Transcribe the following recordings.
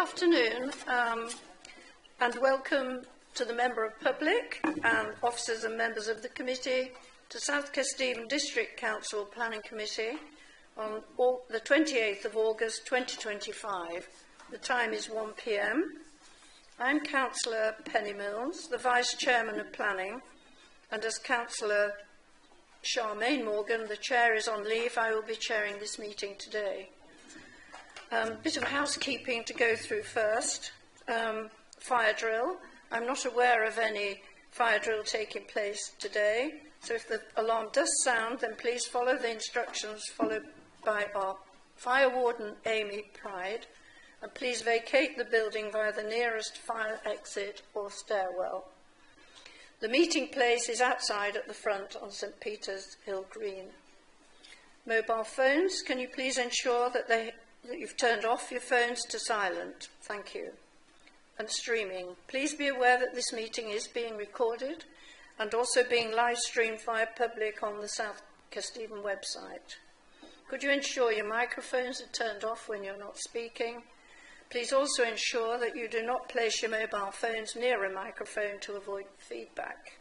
afternoon and welcome to the Member of Public and officers and members of the committee to South Kesteven District Council Planning Committee on the 28th of August 2025. The time is 1 p.m. I'm Councillor Penny Mills, the Vice Chairman of Planning, and as Councillor Charmaine Morgan, the Chair, is on leave, I will be chairing this meeting today. Bit of housekeeping to go through first. Fire drill. I'm not aware of any fire drill taking place today, so if the alarm does sound, then please follow the instructions followed by our fire warden, Amy Pride, and please vacate the building via the nearest fire exit or stairwell. The meeting place is outside at the front on St Peter's Hill Green. Mobile phones, can you please ensure that you've turned off your phones to silent? Thank you. And streaming. Please be aware that this meeting is being recorded and also being live streamed via public on the South Kesteven website. Could you ensure your microphones are turned off when you're not speaking? Please also ensure that you do not place your mobile phones near a microphone to avoid feedback.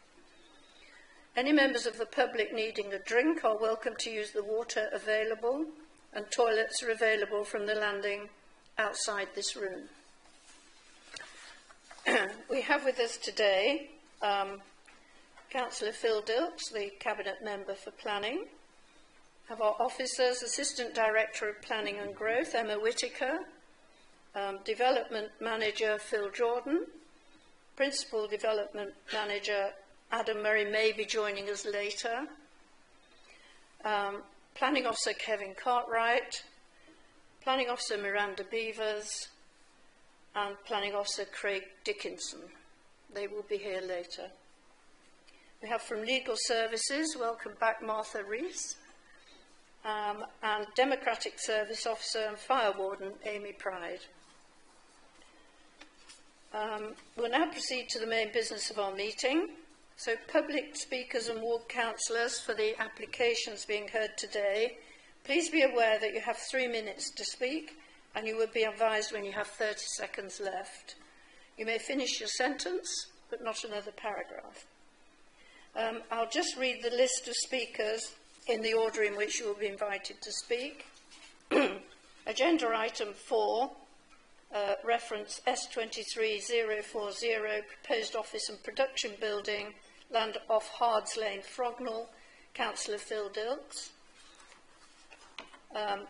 Any members of the public needing a drink are welcome to use the water available, and toilets are available from the landing outside this room. We have with us today Councillor Phil Dilks, the Cabinet Member for Planning. Have our officers, Assistant Director of Planning and Growth, Emma Whittaker, Development Manager Phil Jordan, Principal Development Manager Adam Murray may be joining us later, Planning Officer Kevin Cartwright, Planning Officer Miranda Beavers, and Planning Officer Craig Dickinson. They will be here later. We have from Legal Services, welcome back Martha Rees, and Democratic Service Officer and Fire Warden Amy Pride. We'll now proceed to the main business of our meeting. So public speakers and ward councillors for the applications being heard today, please be aware that you have 3 minutes to speak and you will be advised when you have 30 seconds left. You may finish your sentence, but not another paragraph. I'll just read the list of speakers in the order in which you will be invited to speak. Agenda item 4, reference S23040, proposed office and production building, land off Hards Lane, Frognall, Councillor Phil Dilks.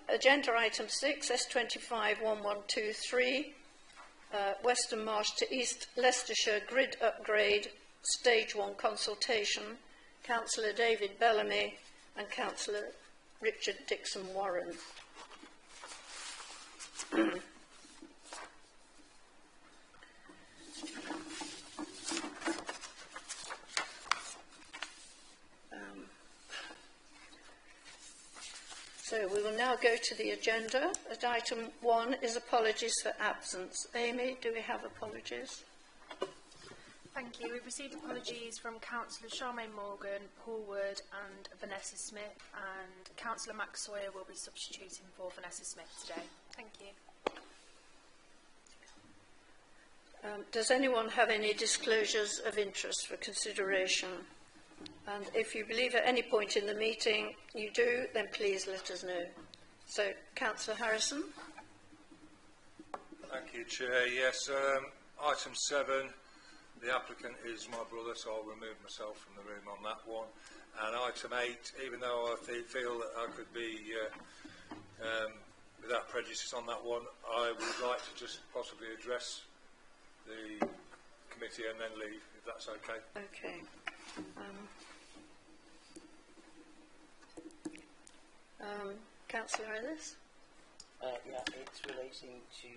Agenda item 6, S251123, Western Marsh to East Leicestershire grid upgrade, stage 1 consultation, Councillor David Bellamy and Councillor Richard Dixon Warren. So we will now go to the agenda. At item 1 is apologies for absence. Amy, do we have apologies? Thank you. We've received apologies from Councillor Charmaine Morgan, Paul Wood and Vanessa Smith, and Councillor Max Sawyer will be substituting for Vanessa Smith today. Thank you. Does anyone have any disclosures of interest for consideration? And if you believe at any point in the meeting you do, then please let us know. So, Councillor Harrison. Thank you, Chair. Yes, item 7, the applicant is my brother, so I'll remove myself from the room on that one. And item 8, even though I feel that I could be without prejudice on that one, I would like to just possibly address the committee and then leave, if that's okay. Okay. Councillor Ellis? Yeah, it's relating to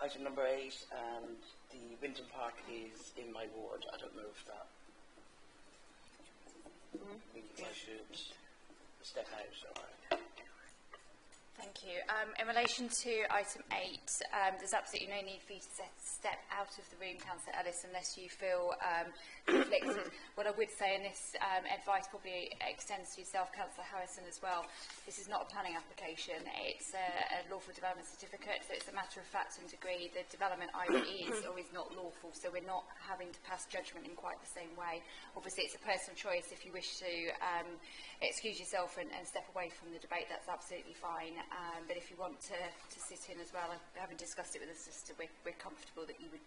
item number 8, and the Winton Park is in my ward. I don't know if that means I should step out. Thank you. In relation to item 8, there's absolutely no need for you to step out of the room, Councillor Ellis, unless you feel conflicted. What I would say, and this advice probably extends to yourself, Councillor Harrison, as well, this is not a planning application. It's a lawful development certificate, so it's a matter of fact and degree. The development either is or is not lawful, so we're not having to pass judgment in quite the same way. Obviously, it's a personal choice. If you wish to excuse yourself and step away from the debate, that's absolutely fine. But if you want to sit in as well, having discussed it with the solicitor, we're comfortable that you could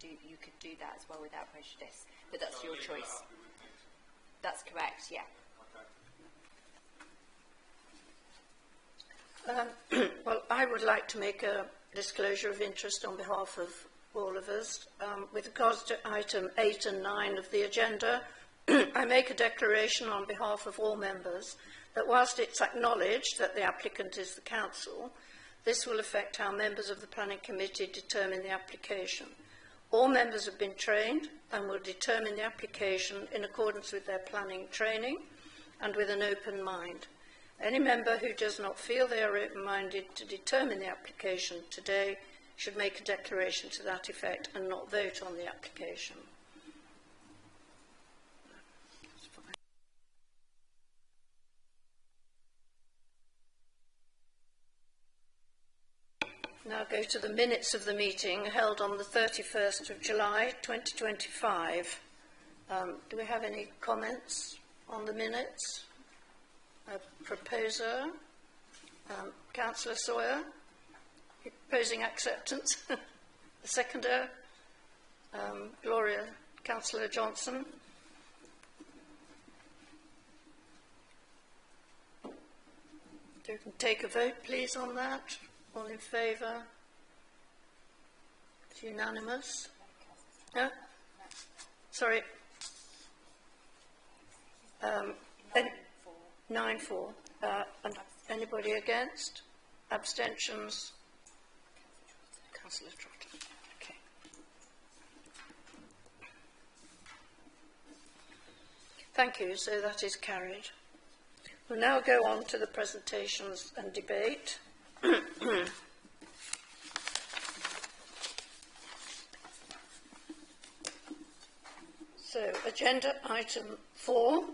do that as well without prejudice. But that's your choice. That's correct, yeah. Well, I would like to make a disclosure of interest on behalf of all of us. With regards to item 8 and 9 of the agenda, I make a declaration on behalf of all members that whilst it's acknowledged that the applicant is the council, this will affect how members of the Planning Committee determine the application. All members have been trained and will determine the application in accordance with their planning training and with an open mind. Any member who does not feel they are open-minded to determine the application today should make a declaration to that effect and not vote on the application. Now go to the minutes of the meeting held on the 31st of July 2025. Do we have any comments on the minutes? A proposer, Councillor Sawyer, proposing acceptance. A seconder, Gloria, Councillor Johnson. Do we can take a vote, please, on that? All in favour? It's unanimous. No? Sorry. 9-4. And anybody against? Abstentions? Councillor Trotter. Okay. Thank you. So that is carried. We'll now go on to the presentations and debate. So, agenda item 4,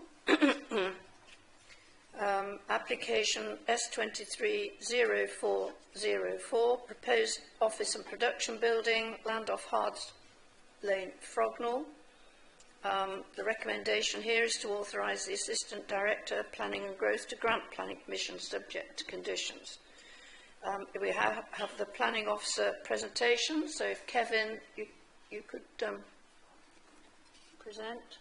application S230404, proposed office and production building, land off Hards Lane, Frognall. The recommendation here is to authorise the Assistant Director, Planning and Growth to grant planning permission subject to conditions. We have the planning officer presentation, so if Kevin, you could present.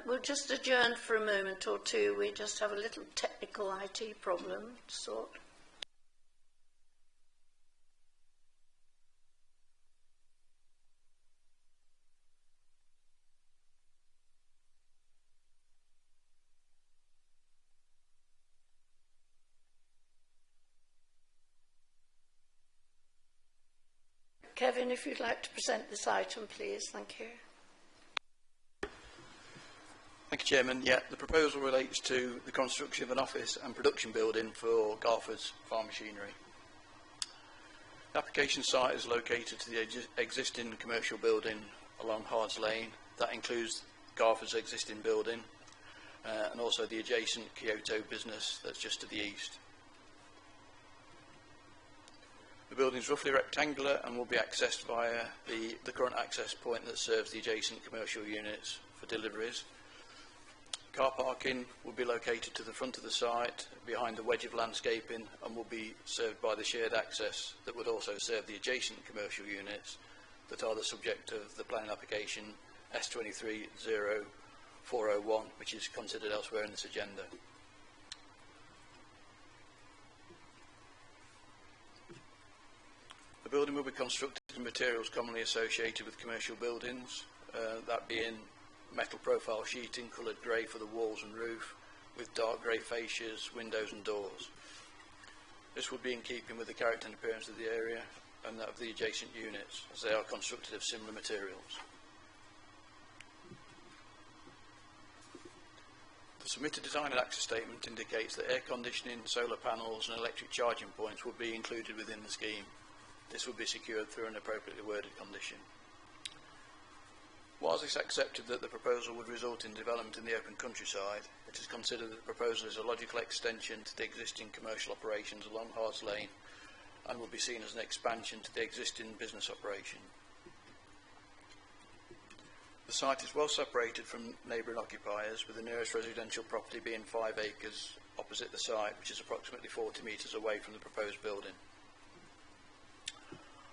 We'll just adjourn for a moment or two. We just have a little technical IT problem to sort. Kevin, if you'd like to present this item, please. Thank you. Thank you, Chairman. Yeah, the proposal relates to the construction of an office and production building for Garford's Farm Machinery. The application site is located to the existing commercial building along Hards Lane. That includes Garford's existing building and also the adjacent Kyoto business that's just to the east. The building is roughly rectangular and will be accessed via the current access point that serves the adjacent commercial units for deliveries. Car parking will be located to the front of the site behind the wedge of landscaping and will be served by the shared access that would also serve the adjacent commercial units that are the subject of the planning application S230401, which is considered elsewhere in this agenda. The building will be constructed with materials commonly associated with commercial buildings, that being metal profile sheeting, coloured grey for the walls and roof, with dark grey fascias, windows and doors. This would be in keeping with the character and appearance of the area and that of the adjacent units, as they are constructed of similar materials. The submitted design and access statement indicates that air conditioning, solar panels and electric charging points would be included within the scheme. This would be secured through an appropriately worded condition. Whilst it's accepted that the proposal would result in development in the open countryside, it is considered that the proposal is a logical extension to the existing commercial operations along Hards Lane and will be seen as an expansion to the existing business operation. The site is well separated from neighbouring occupiers, with the nearest residential property being 5 acres opposite the site, which is approximately 40 metres away from the proposed building.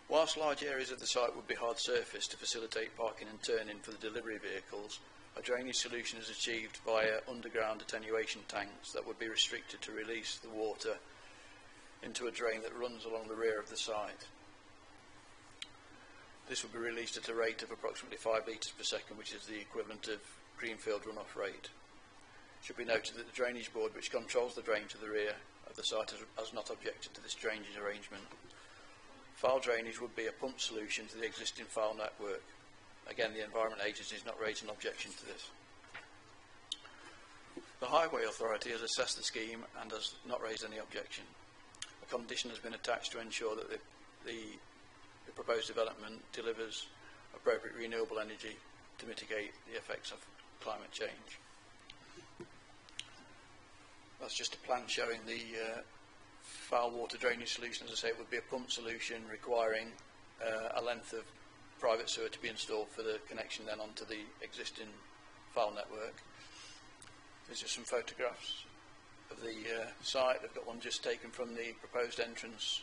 Whilst large areas of the site would be hard surfaced to facilitate parking and turning for the delivery vehicles, a drainage solution is achieved via underground attenuation tanks that would be restricted to release the water into a drain that runs along the rear of the site. This would be released at a rate of approximately 5 litres per second, which is the equivalent of greenfield runoff rate. It should be noted that the drainage board, which controls the drain to the rear of the site, has not objected to this drainage arrangement. File drainage would be a pump solution to the existing file network. Again, the Environment Agency has not raised an objection to this. The Highway Authority has assessed the scheme and has not raised any objection. A condition has been attached to ensure that the proposed development delivers appropriate renewable energy to mitigate the effects of climate change. That's just a plan showing the foul water drainage solution. As I say, it would be a pump solution requiring a length of private sewer to be installed for the connection then onto the existing foul network. These are some photographs of the site. I've got one just taken from the proposed entrance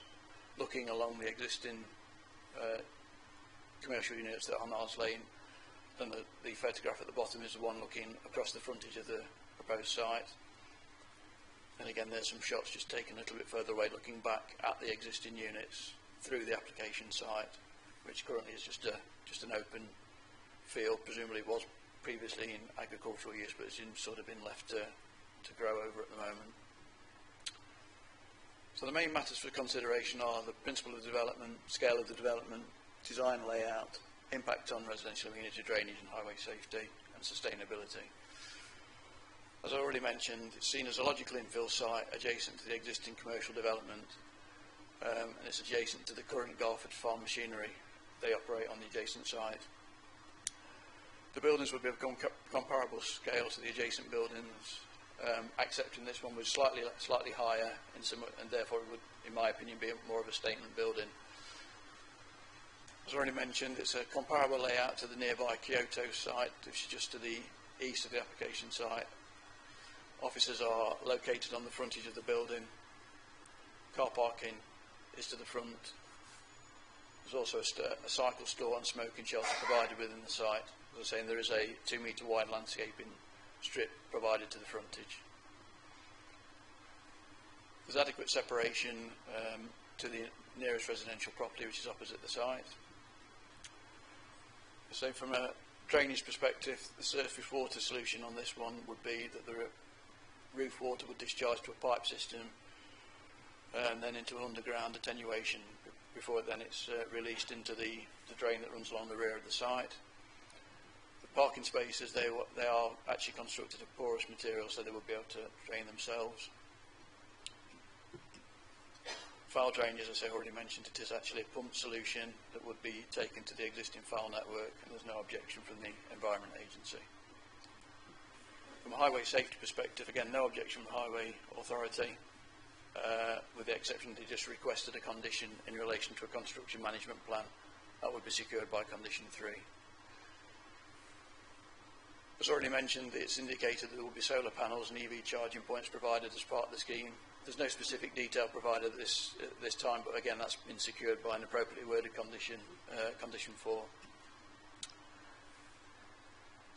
looking along the existing commercial units that are on Hards Lane. Then the photograph at the bottom is the one looking across the frontage of the proposed site. And again, there's some shots just taken a little bit further away, looking back at the existing units through the application site, which currently is just an open field. Presumably it was previously in agricultural use, but it's sort of been left to grow over at the moment. So the main matters for consideration are the principle of development, scale of the development, design layout, impact on residential amenity drainage and highway safety, and sustainability. As I already mentioned, it's seen as a logical infill site adjacent to the existing commercial development, and it's adjacent to the current Garford Farm Machinery. They operate on the adjacent site. The buildings would be of comparable scale to the adjacent buildings, except in this one was slightly higher, and therefore it would, in my opinion, be more of a statement building. As already mentioned, it's a comparable layout to the nearby Kyoto site, which is just to the east of the application site. Offices are located on the frontage of the building. Car parking is to the front. There's also a cycle store and smoking shelter provided within the site. As I was saying, there is a 2 metre wide landscaping strip provided to the frontage. There's adequate separation to the nearest residential property, which is opposite the site. So from a drainage perspective, the surface water solution on this one would be that the roof water would discharge to a pipe system and then into an underground attenuation before then it's released into the drain that runs along the rear of the site. The parking spaces, they are actually constructed of porous material, so they will be able to drain themselves. Foul drainage, as I say, already mentioned, it is actually a pump solution that would be taken to the existing foul network, and there's no objection from the Environment Agency. From a highway safety perspective, again, no objection from the Highway Authority, with the exception they just requested a condition in relation to a construction management plan. That would be secured by condition 3. As already mentioned, it's indicated that there will be solar panels and EV charging points provided as part of the scheme. There's no specific detail provided at this time, but again, that's been secured by an appropriately worded condition, condition 4.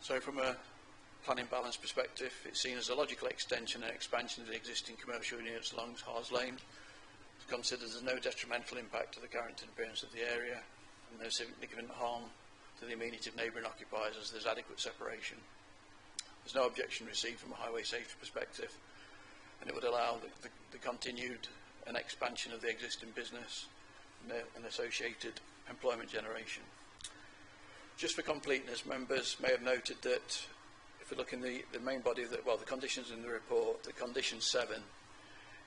So from a planning balance perspective, it's seen as a logical extension and expansion of the existing commercial units along Hars Lane. It's considered as no detrimental impact to the character and appearance of the area, and no significant harm to the immediate neighbouring occupiers, as there's adequate separation. There's no objection received from a highway safety perspective, and it would allow the continued and expansion of the existing business and associated employment generation. Just for completeness, members may have noted that if we look in the main body of the conditions in the report, the condition 7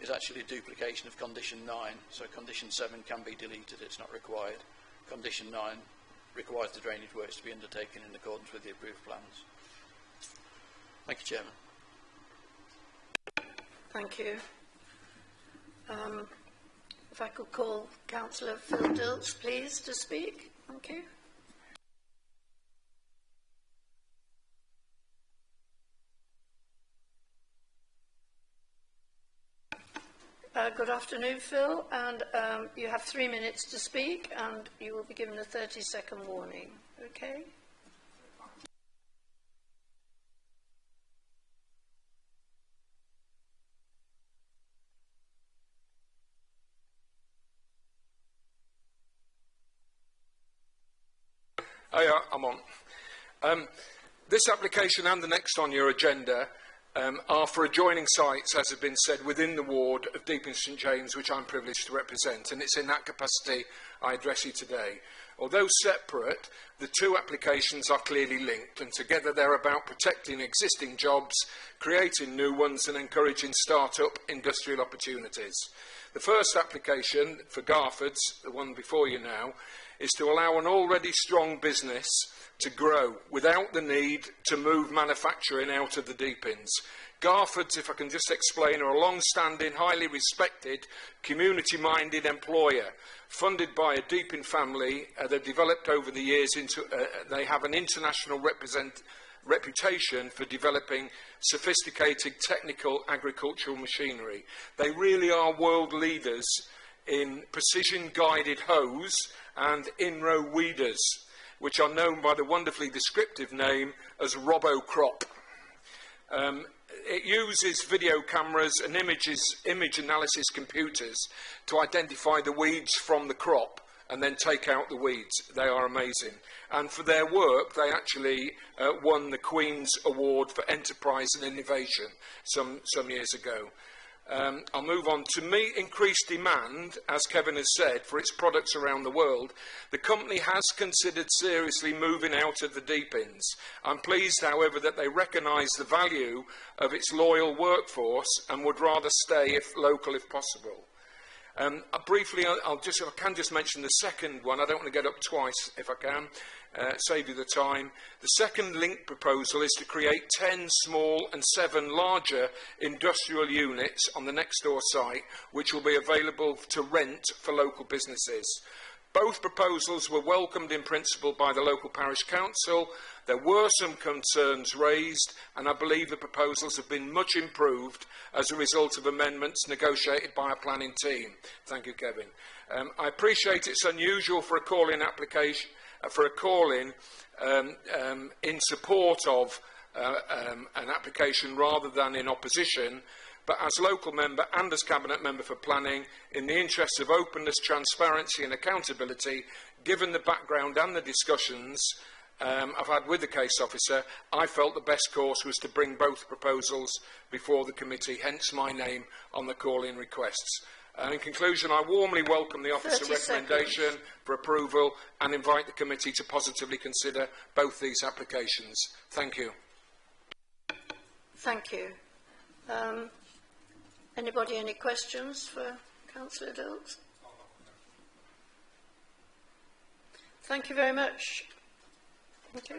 is actually a duplication of condition 9, so condition 7 can be deleted, it's not required. Condition 9 requires the drainage works to be undertaken in accordance with the approved plans. Thank you, Chairman. Thank you. If I could call Councillor Phil Dilts, please, to speak. Thank you. Good afternoon, Phil, and you have 3 minutes to speak, and you will be given a 30-second warning. Okay? Oh yeah, I'm on. This application and the next on your agenda are for adjoining sites, as has been said, within the ward of Deeping St James, which I'm privileged to represent, and it's in that capacity I address you today. Although separate, the two applications are clearly linked, and together they're about protecting existing jobs, creating new ones, and encouraging start-up industrial opportunities. The first application for Garfords, the one before you now, is to allow an already strong business to grow without the need to move manufacturing out of the Deepings. Garfords, if I can just explain, are a long-standing, highly respected, community-minded employer, funded by a Deeping family. They've developed over the years into, they have an international reputation for developing sophisticated technical agricultural machinery. They really are world leaders in precision-guided hoes and in-row weeders, which are known by the wonderfully descriptive name as RoboCrop. It uses video cameras and image analysis computers to identify the weeds from the crop and then take out the weeds. They are amazing. And for their work, they actually won the Queen's Award for Enterprise and Innovation some years ago. I'll move on. To meet increased demand, as Kevin has said, for its products around the world, the company has considered seriously moving out of the Deepings. I'm pleased, however, that they recognise the value of its loyal workforce and would rather stay local if possible. Briefly, I can just mention the second one. I don't want to get up twice, if I can, save you the time. The second link proposal is to create 10 small and 7 larger industrial units on the next door site, which will be available to rent for local businesses. Both proposals were welcomed in principle by the local parish council. There were some concerns raised, and I believe the proposals have been much improved as a result of amendments negotiated by a planning team. Thank you, Kevin. I appreciate it's unusual for a call-in application, in support of an application rather than in opposition. But as local member and as Cabinet Member for Planning, in the interests of openness, transparency and accountability, given the background and the discussions I've had with the case officer, I felt the best course was to bring both proposals before the committee, hence my name on the call-in requests. And in conclusion, I warmly welcome the officer 30 recommendation seconds. for approval and invite the committee to positively consider both these applications. Thank you. Thank you. Anybody any questions for Councillor Dilks? Thank you very much. Thank you.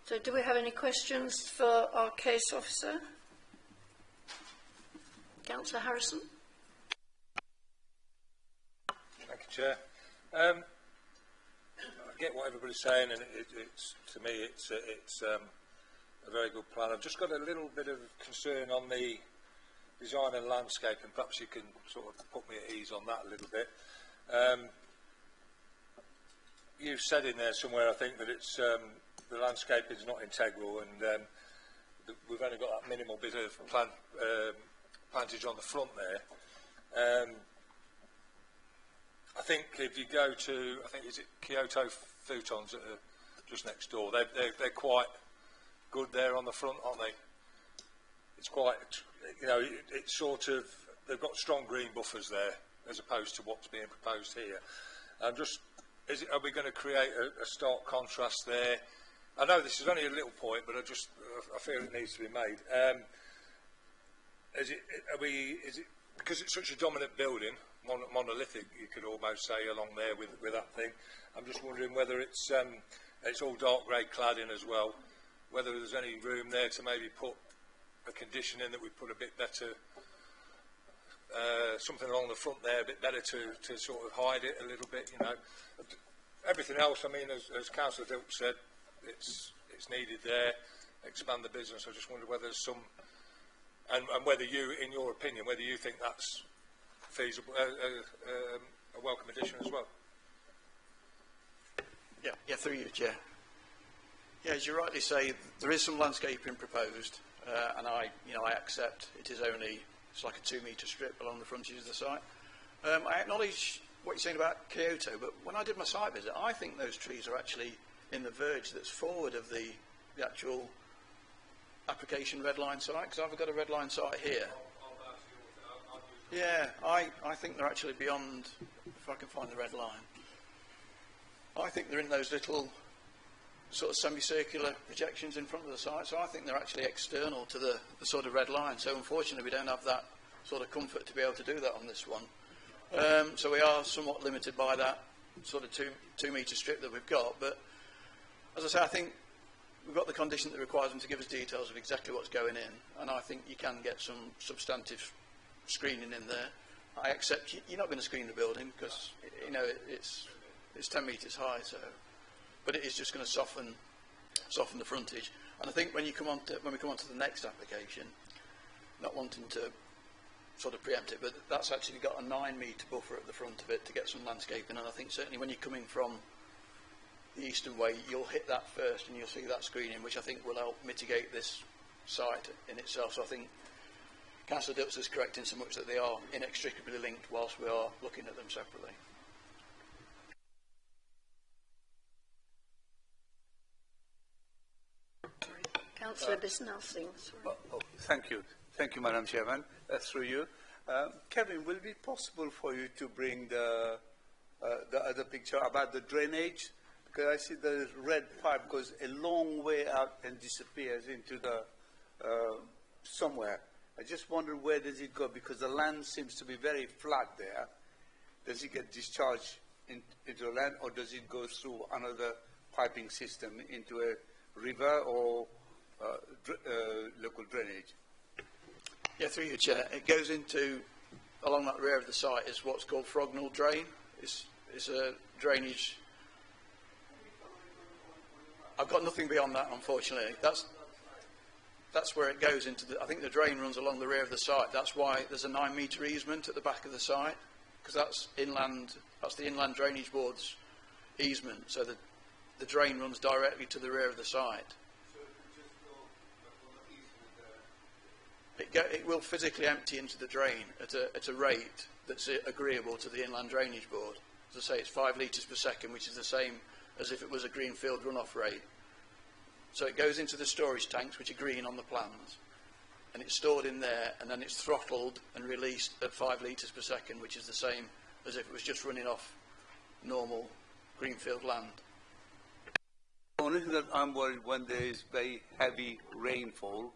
So do we have any questions for our case officer? Councillor Harrison. Thank you, Chair. I get what everybody's saying, and it's to me it's a very good plan. I've just got a little bit of concern on the design and landscape, and perhaps you can sort of put me at ease on that a little bit. You've said in there somewhere, I think, that it's the landscape is not integral, and we've only got that minimal bit of plantage on the front there. I think if you go to, I think is it Kyoto Futons that are just next door, they're quite good there on the front, aren't they? It's quite, you know, it's sort of, they've got strong green buffers there as opposed to what's being proposed here. I'm just, are we going to create a stark contrast there? I know this is only a little point, but I feel it needs to be made. Is it because it's such a dominant building, monolithic, you could almost say, along there with that thing? I'm just wondering whether it's all dark grey cladding as well, whether there's any room there to maybe put a condition in that we put a bit better, something along the front there, a bit better to sort of hide it a little bit, you know. Everything else, I mean, as Councillor Dilks said, it's needed there, expand the business. I just wonder whether there's some, and whether you, in your opinion, whether you think that's feasible, a welcome addition as well. Yeah, through you, Chair. Yeah, as you rightly say, there is some landscaping proposed, and I accept it is only, it's like a 2-metre strip along the frontage of the site. I acknowledge what you're saying about Kyoto, but when I did my site visit, I think those trees are actually in the verge that's forward of the actual application red line site, because I've got a red line site here. Yeah, I think they're actually beyond, if I can find the red line. I think they're in those little sort of semicircular projections in front of the site, so I think they're actually external to the sort of red line. So unfortunately we don't have that sort of comfort to be able to do that on this one. So we are somewhat limited by that sort of 2-metre strip that we've got, but as I say, I think we've got the condition that requires them to give us details of exactly what's going in, and I think you can get some substantive screening in there. I accept you're not going to screen the building because, you know, it's 10 metres high, so, but it is just going to soften the frontage. And I think when we come on to the next application, not wanting to sort of preempt it, but that's actually got a 9-metre buffer at the front of it to get some landscaping, and I think certainly when you're coming from the eastern way, you'll hit that first and you'll see that screening, which I think will help mitigate this site in itself. So I think Councillor Dilks is correct in so much that they are inextricably linked whilst we are looking at them separately. Councillor Bisnossing. Thank you, Madam Chairman. Through you, Kevin, will it be possible for you to bring the other picture about the drainage? Because I see the red pipe goes a long way out and disappears into the somewhere. I just wonder where does it go, because the land seems to be very flat there. Does it get discharged into the land, or does it go through another piping system into a river or local drainage? Yeah, through your chair. It goes into, along that rear of the site is what's called Frognall Drain. It's a drainage. I've got nothing beyond that, unfortunately. That's where it goes into I think the drain runs along the rear of the site. That's why there's a 9-metre easement at the back of the site, because that's inland. That's the Inland Drainage Board's easement. So the drain runs directly to the rear of the site. It will physically empty into the drain at a rate that's agreeable to the Inland Drainage Board. As I say, it's 5 litres per second, which is the same as if it was a greenfield runoff rate. So it goes into the storage tanks, which are green on the plans, and it's stored in there, and then it's throttled and released at 5 litres per second, which is the same as if it was just running off normal greenfield land. The only thing that I'm worried when there is very heavy rainfall,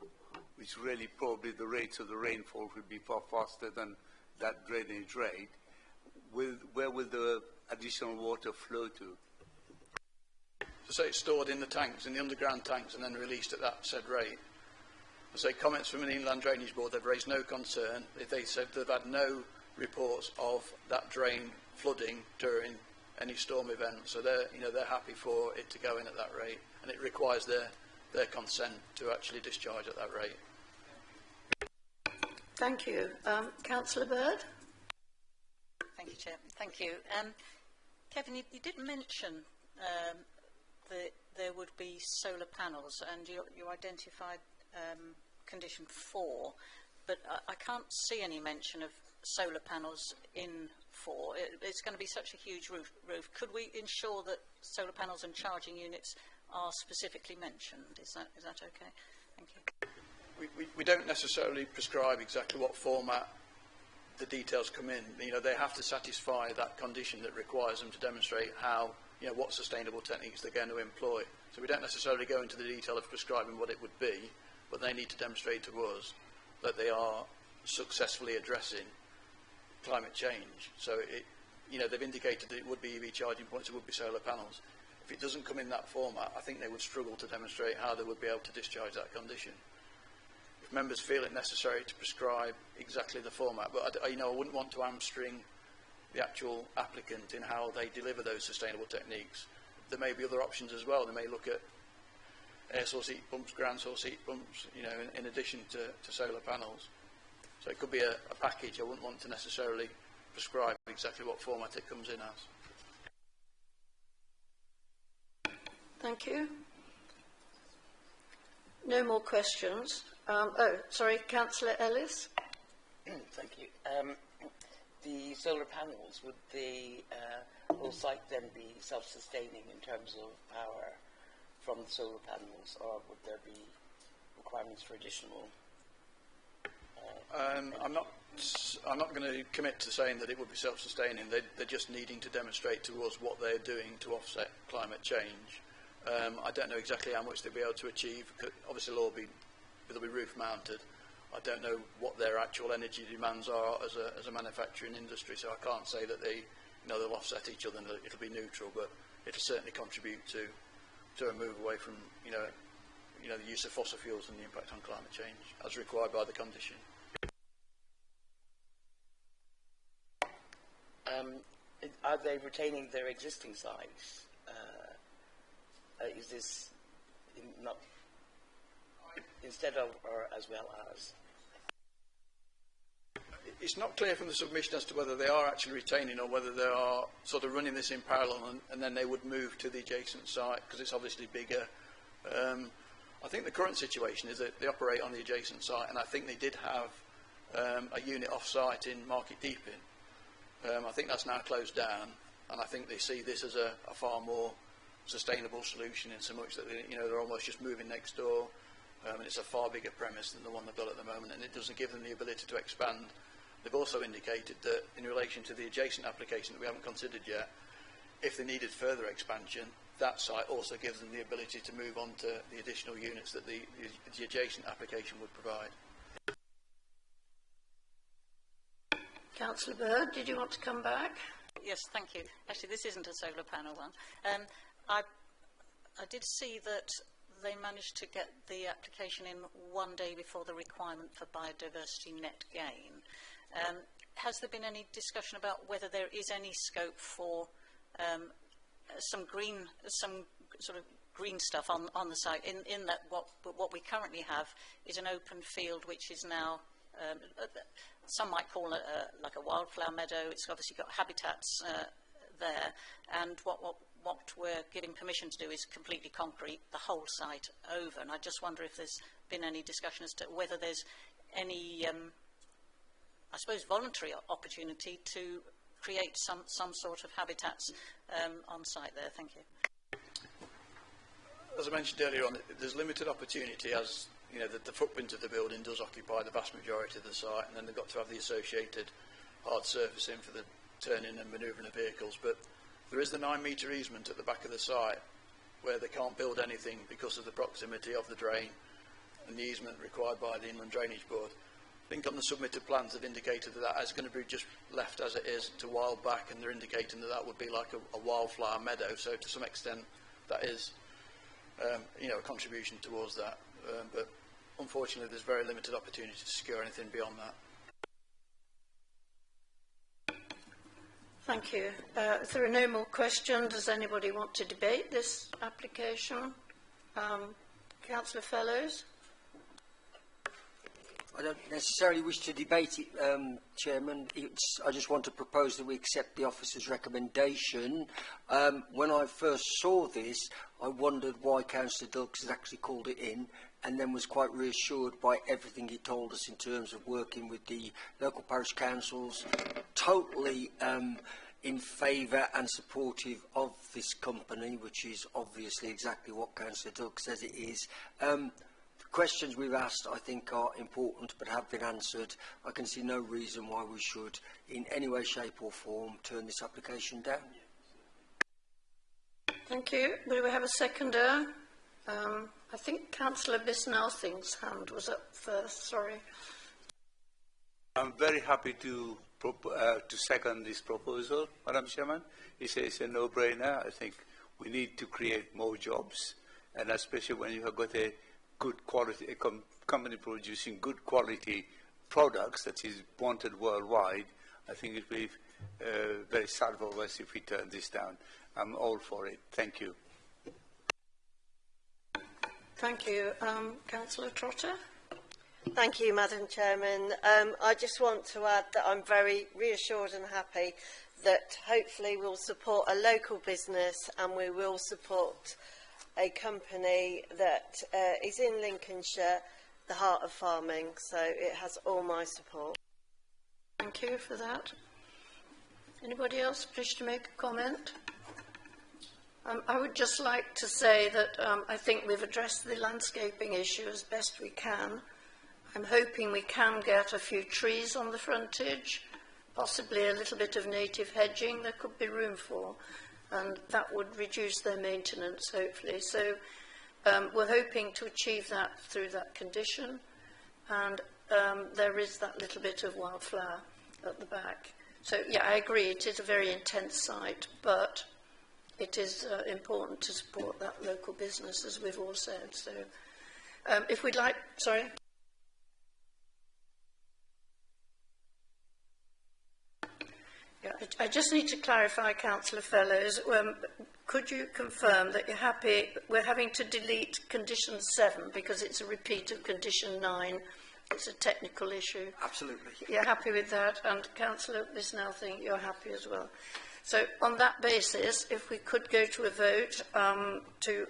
which really probably the rates of the rainfall will be far faster than that drainage rate, where will the additional water flow to? So it's stored in the tanks, in the underground tanks, and then released at that said rate. So comments from an Inland Drainage Board, they've raised no concern. They said they've had no reports of that drain flooding during any storm event. So they're happy for it to go in at that rate, and it requires their consent to actually discharge at that rate. Thank you. Councillor Bird? Thank you, Chair. Thank you. Kevin, you did mention that there would be solar panels, and you identified condition 4, but I can't see any mention of solar panels in 4. It's going to be such a huge roof. Could we ensure that solar panels and charging units are specifically mentioned? Is that okay? Thank you. We don't necessarily prescribe exactly what format the details come in. They have to satisfy that condition that requires them to demonstrate how, what sustainable techniques they're going to employ. So we don't necessarily go into the detail of prescribing what it would be, but they need to demonstrate to us that they are successfully addressing climate change. So they've indicated that it would be EV charging points, it would be solar panels. If it doesn't come in that format, I think they would struggle to demonstrate how they would be able to discharge that condition. If members feel it necessary to prescribe exactly the format, but I wouldn't want to hamstring the actual applicant in how they deliver those sustainable techniques. There may be other options as well. They may look at air source heat pumps, ground source heat pumps, in addition to solar panels. So it could be a package. I wouldn't want to necessarily prescribe exactly what format it comes in as. Thank you. No more questions. Sorry, Councillor Ellis. Thank you. The solar panels, would the whole site then be self-sustaining in terms of power from the solar panels, or would there be requirements for additional? I'm not going to commit to saying that it would be self-sustaining. They're just needing to demonstrate to us what they're doing to offset climate change. I don't know exactly how much they'll be able to achieve. Obviously, they'll be roof mounted. I don't know what their actual energy demands are as a manufacturing industry, so I can't say that they'll offset each other and it'll be neutral, but it'll certainly contribute to a move away from the use of fossil fuels and the impact on climate change as required by the condition. Are they retaining their existing size? Is this not instead of or as well as? It's not clear from the submission as to whether they are actually retaining or whether they are sort of running this in parallel and then they would move to the adjacent site because it's obviously bigger. I think the current situation is that they operate on the adjacent site, and I think they did have a unit off-site in Market Deeping. I think that's now closed down, and I think they see this as a far more sustainable solution in so much that they're almost just moving next door, and it's a far bigger premise than the one they've got at the moment, and it doesn't give them the ability to expand. They've also indicated that in relation to the adjacent application that we haven't considered yet, if they needed further expansion, that site also gives them the ability to move on to the additional units that the adjacent application would provide. Councillor Bird, did you want to come back? Yes, thank you. Actually, this isn't a solar panel one. I did see that they managed to get the application in one day before the requirement for biodiversity net gain. Has there been any discussion about whether there is any scope for some sort of green stuff on the site? In that, what we currently have is an open field which is now some might call it like a wildflower meadow. It's obviously got habitats there, and what we're giving permission to do is completely concrete the whole site over. And I just wonder if there's been any discussion as to whether there's any, I suppose, voluntary opportunity to create some sort of habitats on site there. Thank you. As I mentioned earlier on, there's limited opportunity as you know, the footprint of the building does occupy the vast majority of the site, and then they've got to have the associated hard surfacing for the turning and manoeuvring of vehicles. But there is the 9-metre easement at the back of the site where they can't build anything because of the proximity of the drain and the easement required by the Inland Drainage Board. I think on the submitted plans they've indicated that that is going to be just left as it is to wild back, and they're indicating that that would be like a wildflower meadow. So to some extent that is you know, a contribution towards that. But unfortunately there's very limited opportunity to secure anything beyond that. Thank you. If there are no more questions, does anybody want to debate this application? Councillor Fellows? I don't necessarily wish to debate it, Chairman. I just want to propose that we accept the officer's recommendation. When I first saw this, I wondered why Councillor Dulks has actually called it in, and then was quite reassured by everything he told us in terms of working with the local parish councils, totally in favour and supportive of this company, which is obviously exactly what Councillor Dulks says it is. The questions we've asked, I think, are important but have been answered. I can see no reason why we should, in any way, shape or form, turn this application down. Thank you. Do we have a seconder? I think Councillor Bisnalthing's hand was up first. Sorry. I'm very happy to second this proposal, Madam Chairman. It's a no-brainer. I think we need to create more jobs, and especially when you have got a good quality, a company producing good quality products that is wanted worldwide. I think it will be very sad for us if we turn this down. I'm all for it. Thank you. Thank you. Councillor Trotter? Thank you, Madam Chairman. I just want to add that I'm very reassured and happy that hopefully we'll support a local business and we will support a company that is in Lincolnshire, the heart of farming, so it has all my support. Thank you for that. Anybody else wish to make a comment? I would just like to say that I think we've addressed the landscaping issue as best we can. I'm hoping we can get a few trees on the frontage, possibly a little bit of native hedging there could be room for, and that would reduce their maintenance, hopefully. So we're hoping to achieve that through that condition, and there is that little bit of wildflower at the back. So, yeah, I agree, it is a very intense site, but it is important to support that local business, as we've all said. So if we'd like... Sorry? Yeah, I just need to clarify, Councillor Fellows, could you confirm that you're happy, we're having to delete condition 7 because it's a repeat of condition 9, it's a technical issue? Absolutely. You're happy with that, and Councillor Bisnalthing, you're happy as well. So on that basis, if we could go to a vote to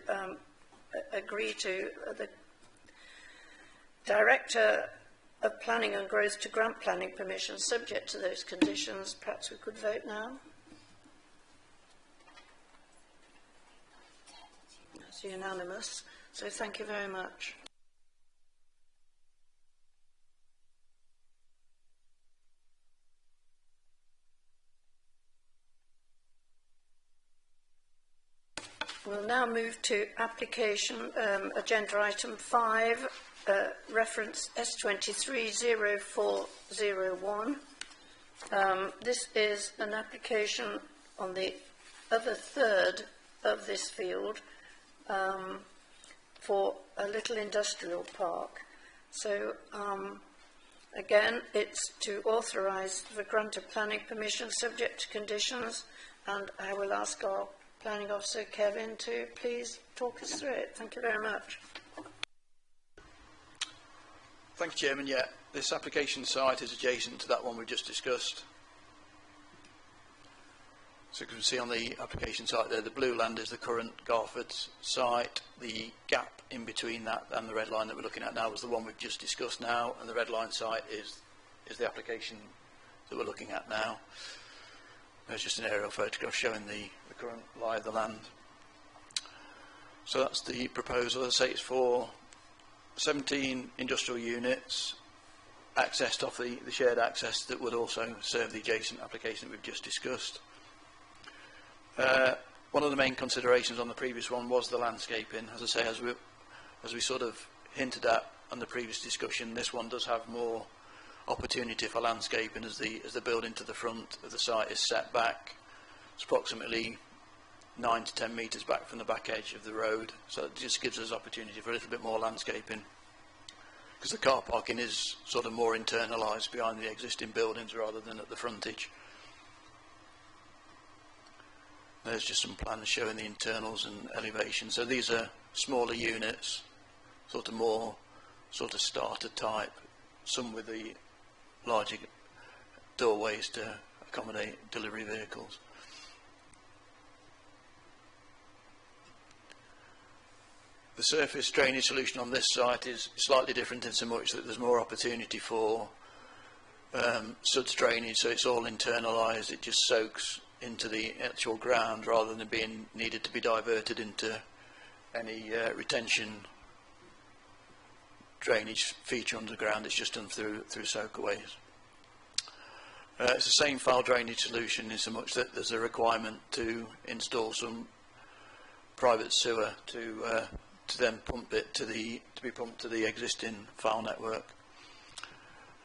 agree to the Director of Planning and Growth to grant planning permission subject to those conditions, perhaps we could vote now. That's unanimous. So thank you very much. We'll now move to application agenda item 5, reference S230401. This is an application on the other third of this field for a little industrial park. So again, it's to authorise the grant of planning permission subject to conditions, and I will ask our Planning Officer Kevin to please talk us through it. Thank you very much. Thank you, Chairman. Yeah, this application site is adjacent to that one we just discussed. So you can see on the application site there, the blue land is the current Garford site. The gap in between that and the red line that we're looking at now was the one we've just discussed now, and the red line site is the application that we're looking at now. There's just an aerial photograph showing the current lie of the land. So that's the proposal. As I say, it's for 17 industrial units accessed off the shared access that would also serve the adjacent application that we've just discussed. One of the main considerations on the previous one was the landscaping. As I say, as we sort of hinted at on the previous discussion, this one does have more opportunity for landscaping as the building to the front of the site is set back. It's approximately 9 to 10 metres back from the back edge of the road, so it just gives us opportunity for a little bit more landscaping, because the car parking is sort of more internalised behind the existing buildings rather than at the frontage. There's just some plans showing the internals and elevation. So these are smaller units, sort of more sort of starter type, some with the larger doorways to accommodate delivery vehicles. The surface drainage solution on this site is slightly different in so much that there's more opportunity for suds drainage, so it's all internalised. It just soaks into the actual ground rather than being needed to be diverted into any retention drainage feature underground. It's just done through soakaways. It's the same file drainage solution in so much that there's a requirement to install some private sewer to then pump it to be pumped to the existing file network.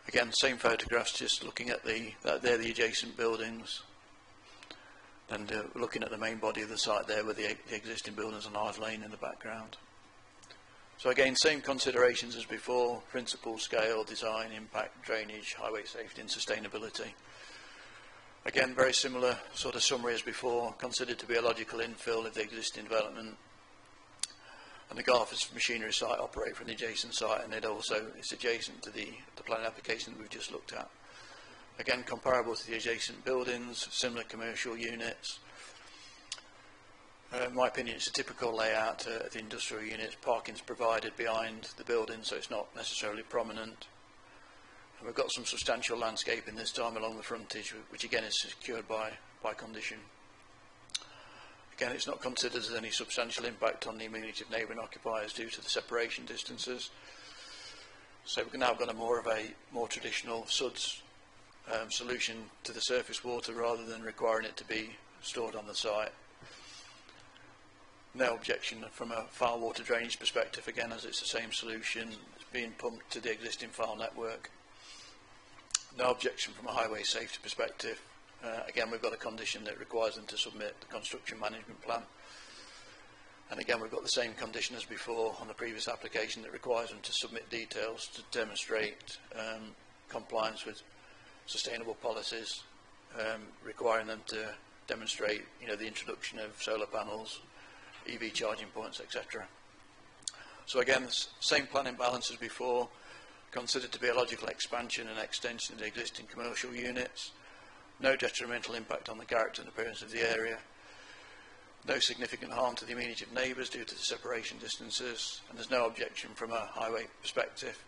Again, same photographs, just looking at they're the adjacent buildings, and looking at the main body of the site there with the existing buildings on Hive Lane in the background. So again, same considerations as before: principle, scale, design, impact, drainage, highway safety and sustainability. Again, very similar sort of summary as before, considered to be a logical infill of the existing development. And the Garfers machinery site operate from the adjacent site, and it's adjacent to the planning application that we've just looked at. Again, comparable to the adjacent buildings, similar commercial units. In my opinion, it's a typical layout of the industrial units. Parking's provided behind the building, so it's not necessarily prominent. And we've got some substantial landscaping this time along the frontage, which again is secured by condition. Again, it's not considered as any substantial impact on the immediate neighbouring occupiers due to the separation distances. So we've now got a more traditional suds solution to the surface water rather than requiring it to be stored on the site. No objection from a file water drainage perspective, again, as it's the same solution. It's being pumped to the existing file network. No objection from a highway safety perspective. Again, we've got a condition that requires them to submit the construction management plan. And again, we've got the same condition as before on the previous application that requires them to submit details to demonstrate compliance with sustainable policies, requiring them to demonstrate, the introduction of solar panels, EV charging points, etc. So again, same planning balance as before, considered to be a logical expansion and extension of the existing commercial units. No detrimental impact on the character and appearance of the area. No significant harm to the immediate neighbours due to the separation distances, and there's no objection from a highway perspective.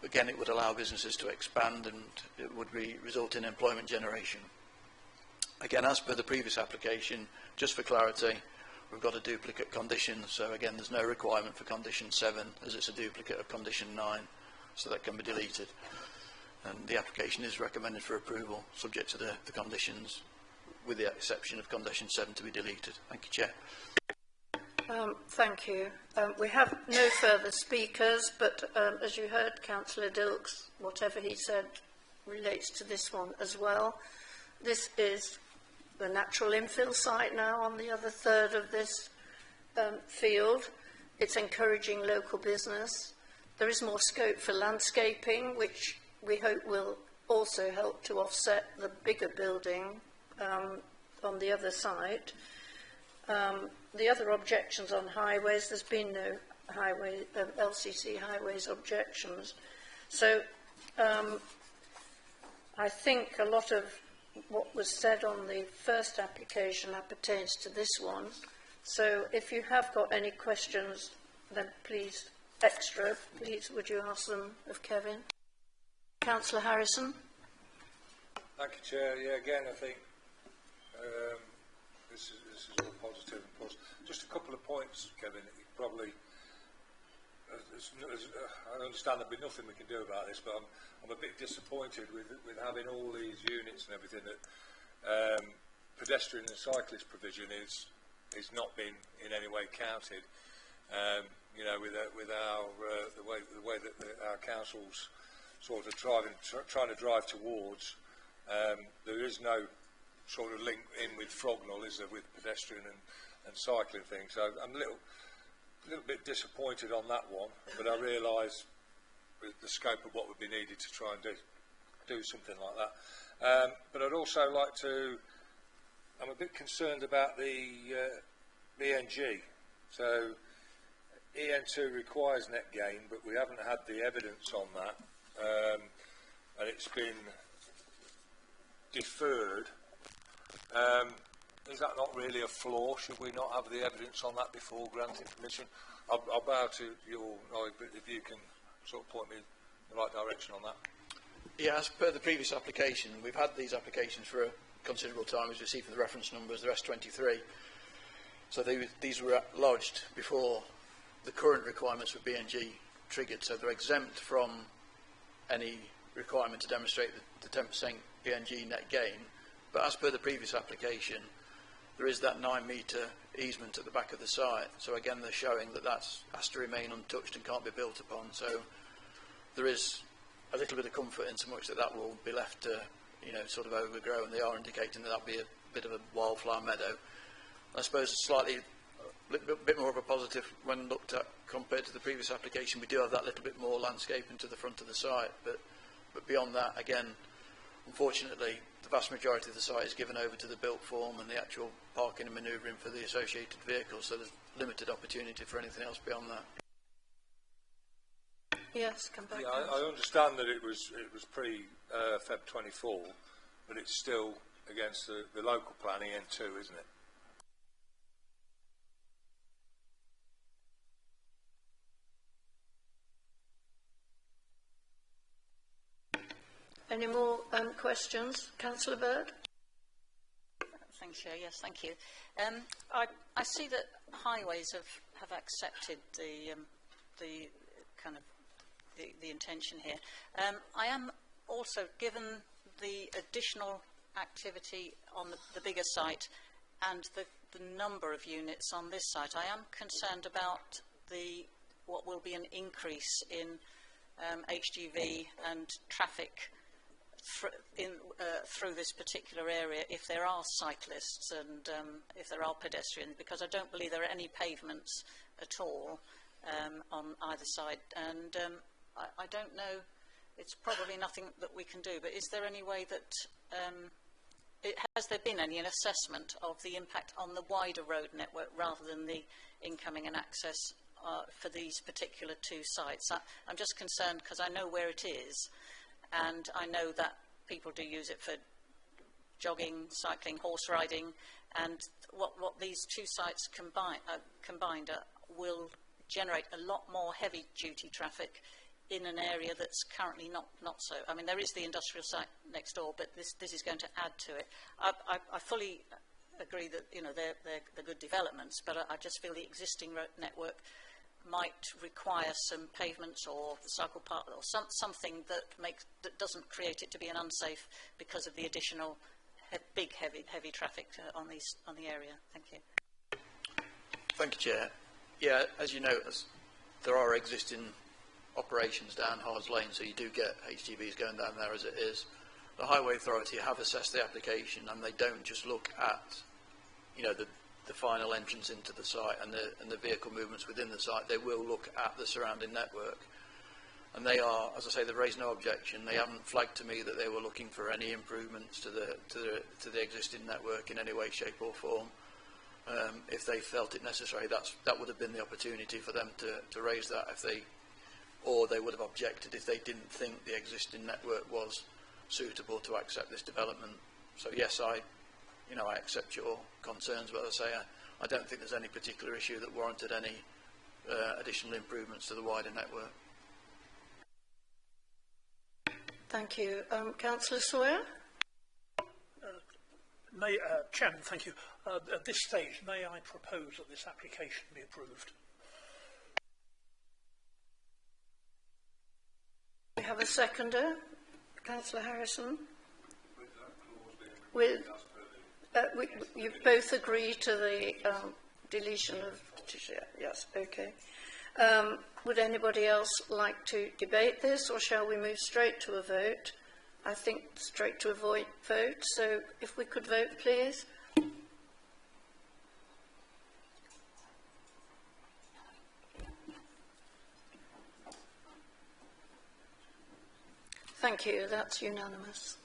Again, it would allow businesses to expand, and it would result in employment generation. Again, as per the previous application, just for clarity, we've got a duplicate condition, so again there's no requirement for condition 7 as it's a duplicate of condition 9, so that can be deleted. And the application is recommended for approval, subject to the conditions, with the exception of condition 7 to be deleted. Thank you, Chair. Thank you. We have no further speakers, but as you heard, Councillor Dilks, whatever he said relates to this one as well. This is the natural infill site now on the other third of this field. It's encouraging local business. There is more scope for landscaping, which we hope will also help to offset the bigger building on the other side. The other objections on highways, there's been no LCC highways objections. So I think a lot of what was said on the first application pertains to this one. So if you have got any questions, then please would you ask them of Kevin? Councillor Harrison. Thank you, Chair. Yeah, again, I think this is all positive and plus. Just a couple of points, Kevin, that you probably I understand there'll be nothing we can do about this, but I'm a bit disappointed with having all these units and everything that pedestrian and cyclist provision is not been in any way counted. You know, with our the way that our councils sort of trying to drive towards, there is no sort of link in with Frognall, is there, with pedestrian and cycling things. So I'm a little bit disappointed on that one, but I realise the scope of what would be needed to try and do something like that. But I'd also like to, I'm a bit concerned about the BNG. So EN2 requires net gain, but we haven't had the evidence on that, and it's been deferred. Is that not really a flaw? Should we not have the evidence on that before granting permission? I'll bow to your knowledge, but if you can sort of point me in the right direction on that. Yeah, as per the previous application, we've had these applications for a considerable time, as you see from the reference numbers, the S23. So these were lodged before the current requirements for BNG triggered, so they're exempt from any requirement to demonstrate the 10% BNG net gain. But as per the previous application, there is that 9-metre easement at the back of the site. So again, they're showing that has to remain untouched and can't be built upon. So there is a little bit of comfort in so much that will be left to, sort of overgrow, and they are indicating that that'll be a bit of a wildflower meadow. I suppose a bit more of a positive when looked at compared to the previous application. We do have that little bit more landscaping to the front of the site, but beyond that, again, unfortunately, the vast majority of the site is given over to the built form and the actual parking and manoeuvring for the associated vehicles, so there's limited opportunity for anything else beyond that. Yes, come back. Yeah, I understand that it was pre-Feb 24, but it's still against the local plan EN2, isn't it? Any more questions? Councillor Bird? Thanks, Chair. Yes, thank you. I see that highways have accepted the kind of the intention here. I am also, given the additional activity on the bigger site and the number of units on this site, I am concerned about what will be an increase in HGV and traffic through this particular area if there are cyclists and if there are pedestrians, because I don't believe there are any pavements at all on either side, and I don't know, it's probably nothing that we can do, but is there any way that has there been any assessment of the impact on the wider road network rather than the incoming and access for these particular two sites? I'm just concerned because I know where it is, and I know that people do use it for jogging, cycling, horse riding, and what these two sites combined will generate a lot more heavy-duty traffic in an area that's currently not so. I mean, there is the industrial site next door, but this is going to add to it. I fully agree that they're good developments, but I just feel the existing road network might require some pavements or cycle path or something that doesn't create it to be an unsafe because of the additional big heavy traffic on the area. Thank you. Thank you, Chair. Yeah, as you know, there are existing operations down Hards Lane, so you do get HGVs going down there as it is. The Highway Authority have assessed the application, and they don't just look at, the final entrance into the site and the vehicle movements within the site. They will look at the surrounding network, and they are, as I say, they've raised no objection. They haven't flagged to me that they were looking for any improvements to the existing network in any way, shape or form. If they felt it necessary, that would have been the opportunity for them to raise that or they would have objected if they didn't think the existing network was suitable to accept this development. So yes, I accept your concerns, but as I say, I don't think there's any particular issue that warranted any additional improvements to the wider network. Thank you. Councillor Sawyer? Chairman, thank you. At this stage, may I propose that this application be approved? We have a seconder, Councillor Harrison. You both agree to the deletion of Patricia? Yes, okay. Would anybody else like to debate this, or shall we move straight to a vote? I think straight to a vote, so if we could vote, please. Thank you, that's unanimous.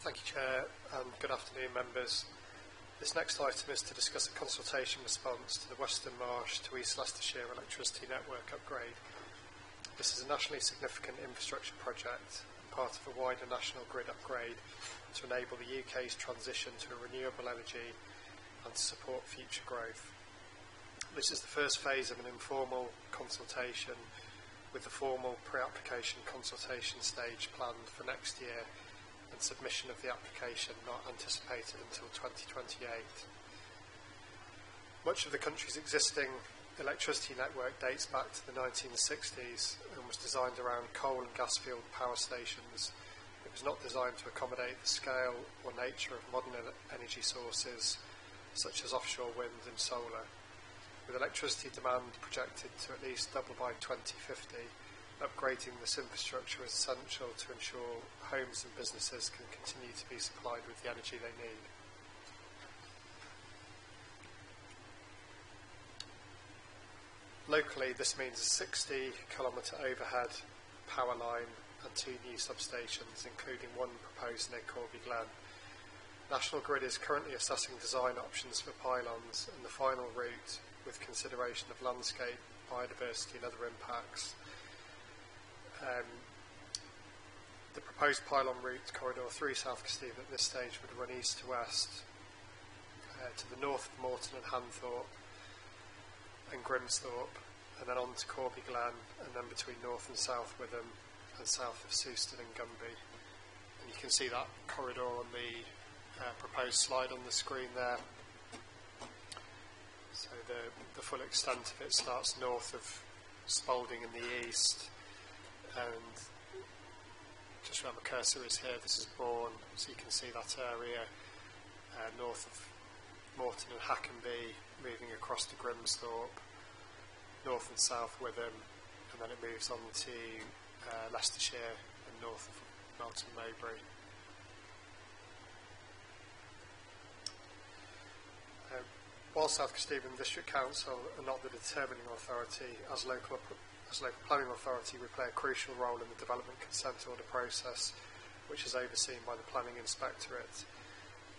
Thank you, Chair, and good afternoon, members. This next item is to discuss a consultation response to the Western Marsh to East Leicestershire electricity network upgrade. This is a nationally significant infrastructure project, part of a wider national grid upgrade to enable the UK's transition to a renewable energy and to support future growth. This is the first phase of an informal consultation, with the formal pre-application consultation stage planned for next year and submission of the application not anticipated until 2028. Much of the country's existing electricity network dates back to the 1960s and was designed around coal and gas-fueled power stations. It was not designed to accommodate the scale or nature of modern energy sources such as offshore wind and solar. With electricity demand projected to at least double by 2050, upgrading this infrastructure is essential to ensure homes and businesses can continue to be supplied with the energy they need. Locally, this means a 60-kilometre overhead power line and 2 new substations, including one proposed near Corby Glen. National Grid is currently assessing design options for pylons and the final route, with consideration of landscape, biodiversity and other impacts. The proposed pylon route corridor through South Kesteven at this stage would run east to west to the north of Morton and Hanthorpe and Grimsthorpe, and then on to Corby Glen, and then between North and South Witham and south of Souston and Gumby. And you can see that corridor on the proposed slide on the screen there. So the full extent of it starts north of Spalding in the east, and just where my cursor is here, this is Bourne, so you can see that area north of Morton and Hackenby, moving across to Grimsthorpe, north and south Witham, and then it moves on to Leicestershire and north of Melton Mowbray. While South Kesteven District Council are not the determining authority, as local planning authority, we play a crucial role in the development consent order process, which is overseen by the Planning Inspectorate.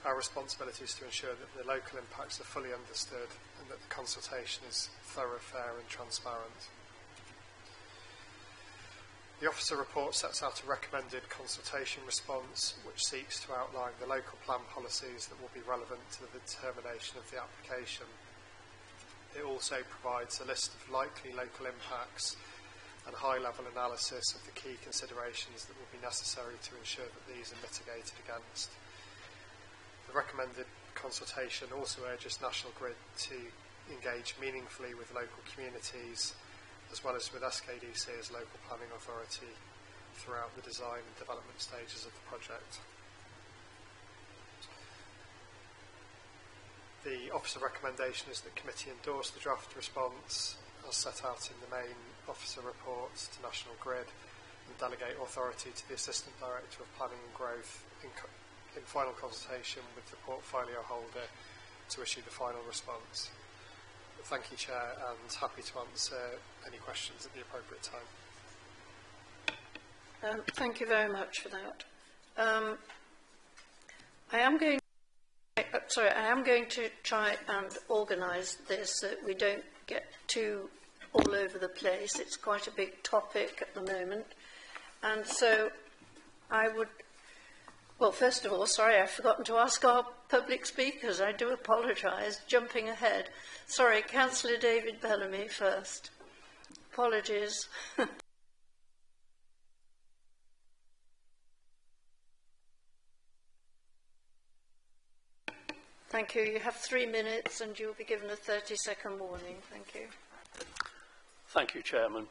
Our responsibility is to ensure that the local impacts are fully understood and that the consultation is thorough, fair and transparent. The Officer report sets out a recommended consultation response which seeks to outline the local plan policies that will be relevant to the determination of the application. It also provides a list of likely local impacts and high-level analysis of the key considerations that will be necessary to ensure that these are mitigated against. The recommended consultation also urges National Grid to engage meaningfully with local communities as well as with SKDC as local planning authority throughout the design and development stages of the project. The Officer recommendation is that the committee endorse the draft response as set out in the main Officer report to National Grid and delegate authority to the Assistant Director of Planning and Growth in final consultation with the portfolio holder to issue the final response. Thank you, Chair, and happy to answer any questions at the appropriate time. Thank you very much for that. I am going to try and organise this so that we don't get too all over the place. It's quite a big topic at the moment. And so I would, well, first of all, sorry, I've forgotten to ask our public speakers. I do apologise, jumping ahead. Sorry, Councillor David Bellamy first. Apologies. Thank you. You have 3 minutes and you'll be given a 30-second warning. Thank you. Thank you, Chairman.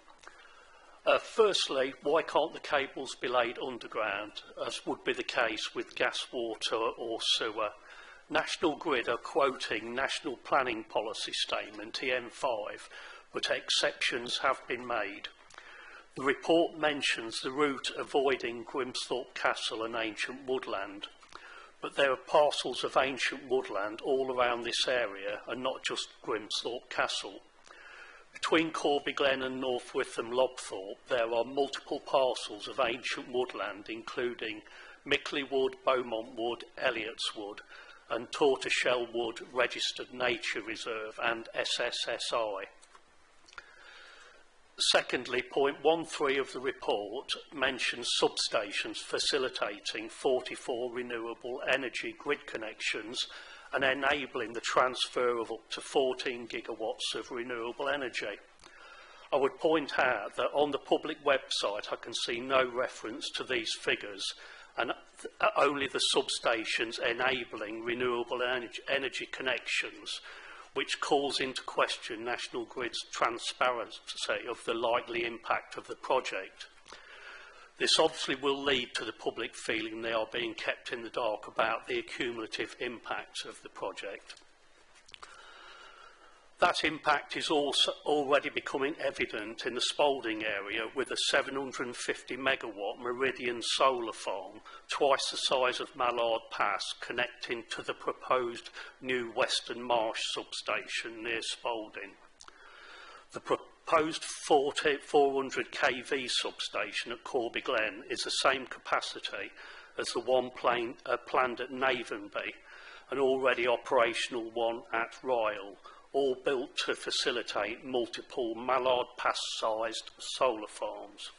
Firstly, why can't the cables be laid underground, as would be the case with gas, water or sewer? National Grid are quoting National Planning Policy Statement, EN5, but exceptions have been made. The report mentions the route avoiding Grimsthorpe Castle and ancient woodland, but there are parcels of ancient woodland all around this area and not just Grimsthorpe Castle. Between Corby Glen and North Witham Lobthorpe, there are multiple parcels of ancient woodland, including Mickley Wood, Beaumont Wood, Elliott's Wood, and Tortoiseshell Wood Registered Nature Reserve and SSSI. Secondly, point 13 of the report mentions substations facilitating 44 renewable energy grid connections and enabling the transfer of up to 14 gigawatts of renewable energy. I would point out that on the public website I can see no reference to these figures and only the substations enabling renewable energy connections, which calls into question National Grid's transparency of the likely impact of the project. This obviously will lead to the public feeling they are being kept in the dark about the cumulative impact of the project. That impact is also already becoming evident in the Spalding area with a 750 megawatt Meridian solar farm, twice the size of Mallard Pass, connecting to the proposed new Western Marsh substation near Spalding. The proposed 400 kV substation at Corby Glen is the same capacity as the one planned at Navenby, an already operational one at Ryle, all built to facilitate multiple Mallard Pass-sized solar farms.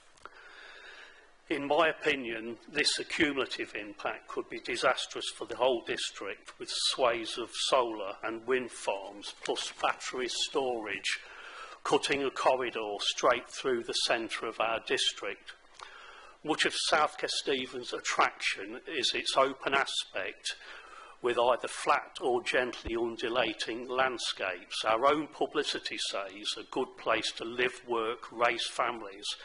In my opinion, this accumulative impact could be disastrous for the whole district, with swathes of solar and wind farms plus battery storage cutting a corridor straight through the centre of our district. Much of South Kesteven's attraction is its open aspect, with either flat or gently undulating landscapes. Our own publicity says a good place to live, work, raise families,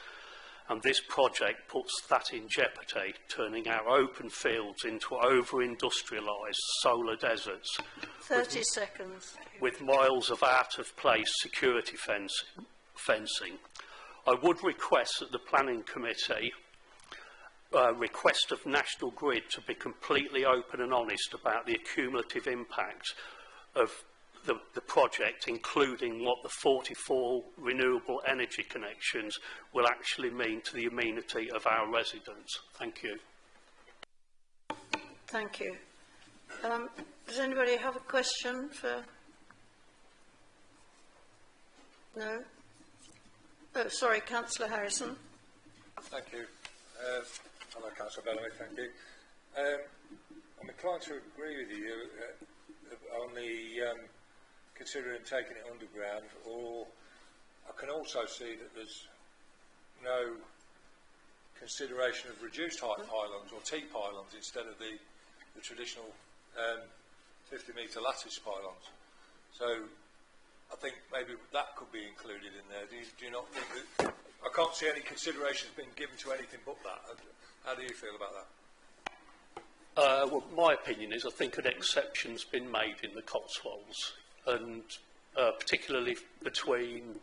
and this project puts that in jeopardy, turning our open fields into over-industrialised solar deserts. 30 seconds. With miles of out-of-place security fencing. I would request that the Planning Committee request of National Grid to be completely open and honest about the cumulative impact of the project, including what the 44 renewable energy connections will actually mean to the amenity of our residents. Thank you. Thank you. Does anybody have a question for? No? Oh, sorry, Councillor Harrison. Thank you. Hello, Councillor Bellamy, thank you. I'm inclined to agree with you on the considering taking it underground, or I can also see that there's no consideration of reduced height pylons or T pylons instead of the traditional 50-metre lattice pylons. So I think maybe that could be included in there. Do you not think that? I can't see any considerations being given to anything but that. How do you feel about that? Well, my opinion is I think an exception's been made in the Cotswolds, and particularly between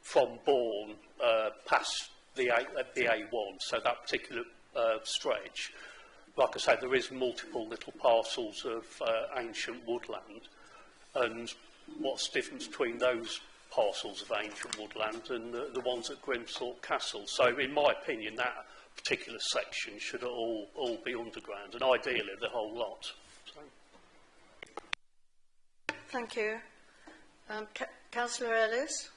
from Bourne past the A1, so that particular stretch. Like I say, there is multiple little parcels of ancient woodland, and what's the difference between those parcels of ancient woodland and the ones at Grimthorpe Castle? So, in my opinion, that particular section should all be underground, and ideally the whole lot. So. Thank you. Councillor Ellis?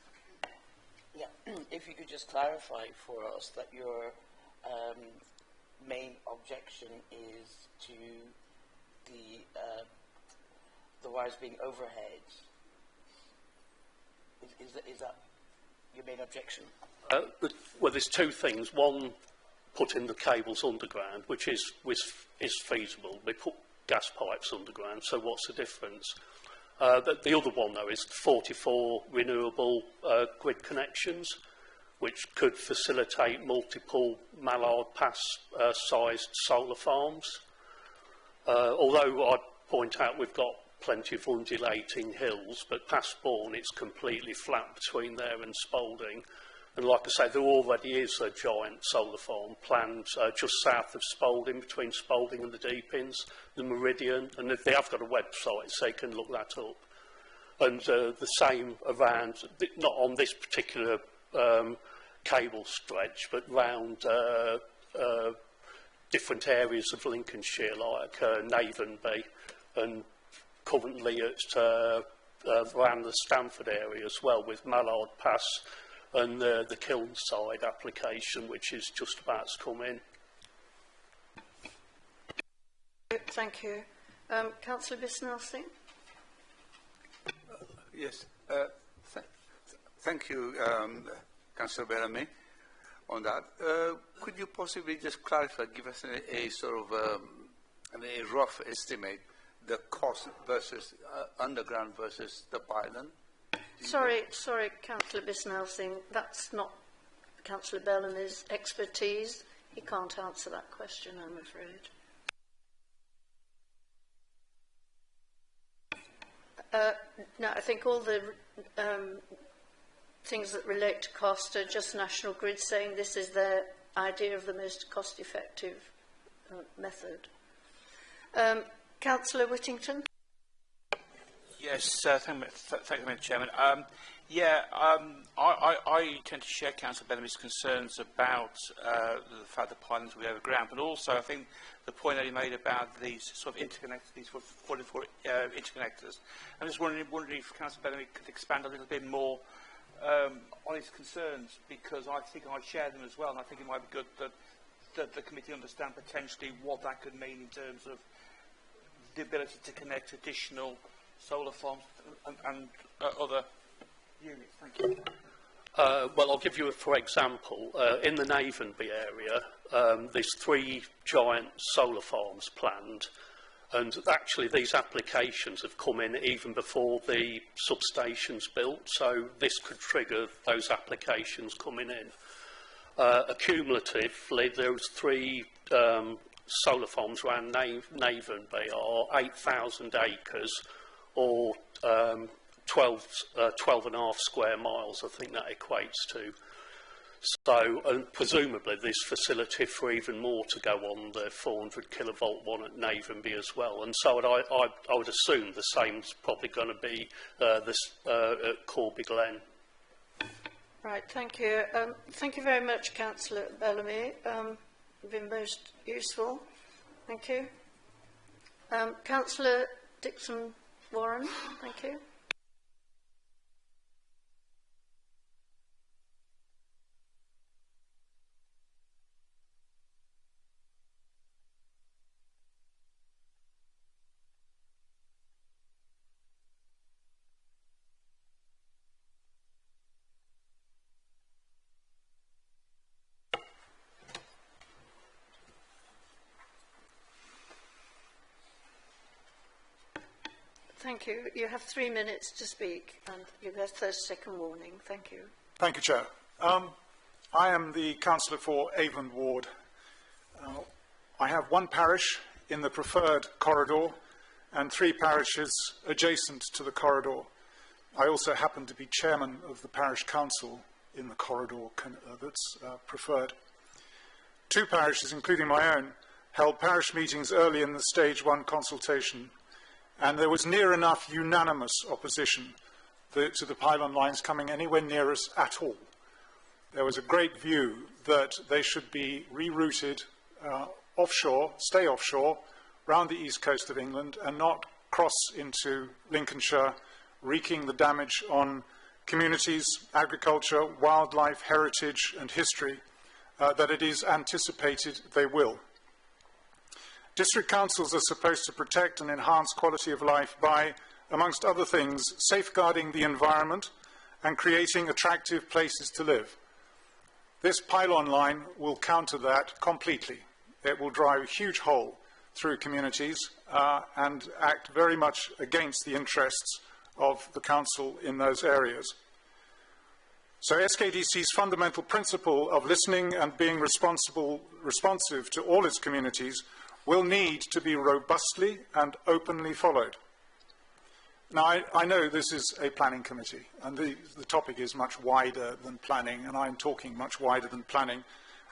Yeah, if you could just clarify for us that your main objection is to the wires being overhead. Is that your main objection? Well, there's two things. One, putting the cables underground, which is feasible. We put gas pipes underground, so what's the difference? The other one, though, is 44 renewable grid connections, which could facilitate multiple Mallard Pass-sized solar farms. Although I'd point out we've got plenty of undulating hills, but past Bourne it's completely flat between there and Spalding. And like I say, there already is a giant solar farm planned just south of Spalding, between Spalding and the Deepins, the Meridian, and they have got a website, so you can look that up. And the same around, not on this particular cable stretch, but round different areas of Lincolnshire, like Navenby, and currently at around the Stamford area as well, with Mallard Pass and the Kilnside application, which is just about to come in. Thank you. Councillor Bisnell-Singh? Yes. Thank you, Councillor Bellamy, on that. Could you possibly just clarify, give us a sort of a rough estimate, the cost versus underground versus the pylon? Sorry, Councillor Bisnell-Singh, that's not Councillor Bellamy's expertise. He can't answer that question, I'm afraid. No, I think all the things that relate to cost are just National Grid saying this is their idea of the most cost-effective method. Councillor Whittington? Yes, thank you, Mr. Chairman. I tend to share Councillor Bellamy's concerns about the fact that pylons will be overground, but also I think the point that he made about these sort of interconnectors, these 44 interconnectors. I'm just wondering if Councillor Bellamy could expand a little bit more on his concerns, because I think I share them as well, and I think it might be good that the committee understand potentially what that could mean in terms of the ability to connect additional solar farms and other units. Thank you. Well, I'll give you for example, in the Navenby area, there's 3 giant solar farms planned, and actually these applications have come in even before the substation's built, so this could trigger those applications coming in. Accumulatively, those 3 solar farms around Navenby are 8,000 acres, or 12.5 square miles, I think that equates to. So, and presumably there's facility for even more to go on the 400 kilovolt one at Navenby as well. And so I would assume the same's probably going to be at Corby Glen. Right, thank you. Thank you very much, Councillor Bellamy. You've been most useful. Thank you. Councillor Dixon-Warren, thank you. Thank you. You have 3 minutes to speak, and you have 30-second warning. Thank you. Thank you, Chair. I am the councillor for Avon Ward. I have one parish in the preferred corridor and 3 parishes adjacent to the corridor. I also happen to be chairman of the parish council in the corridor that's preferred. 2 parishes, including my own, held parish meetings early in the stage 1 consultation, and there was near enough unanimous opposition to the pylon lines coming anywhere near us at all. There was a great view that they should be rerouted offshore, stay offshore, round the east coast of England, and not cross into Lincolnshire, wreaking the damage on communities, agriculture, wildlife, heritage and history that it is anticipated they will. District councils are supposed to protect and enhance quality of life by, amongst other things, safeguarding the environment and creating attractive places to live. This pylon line will counter that completely. It will drive a huge hole through communities and act very much against the interests of the council in those areas. So SKDC's fundamental principle of listening and being responsive to all its communities will need to be robustly and openly followed. Now, I know this is a planning committee, and the topic is much wider than planning, and I'm talking much wider than planning,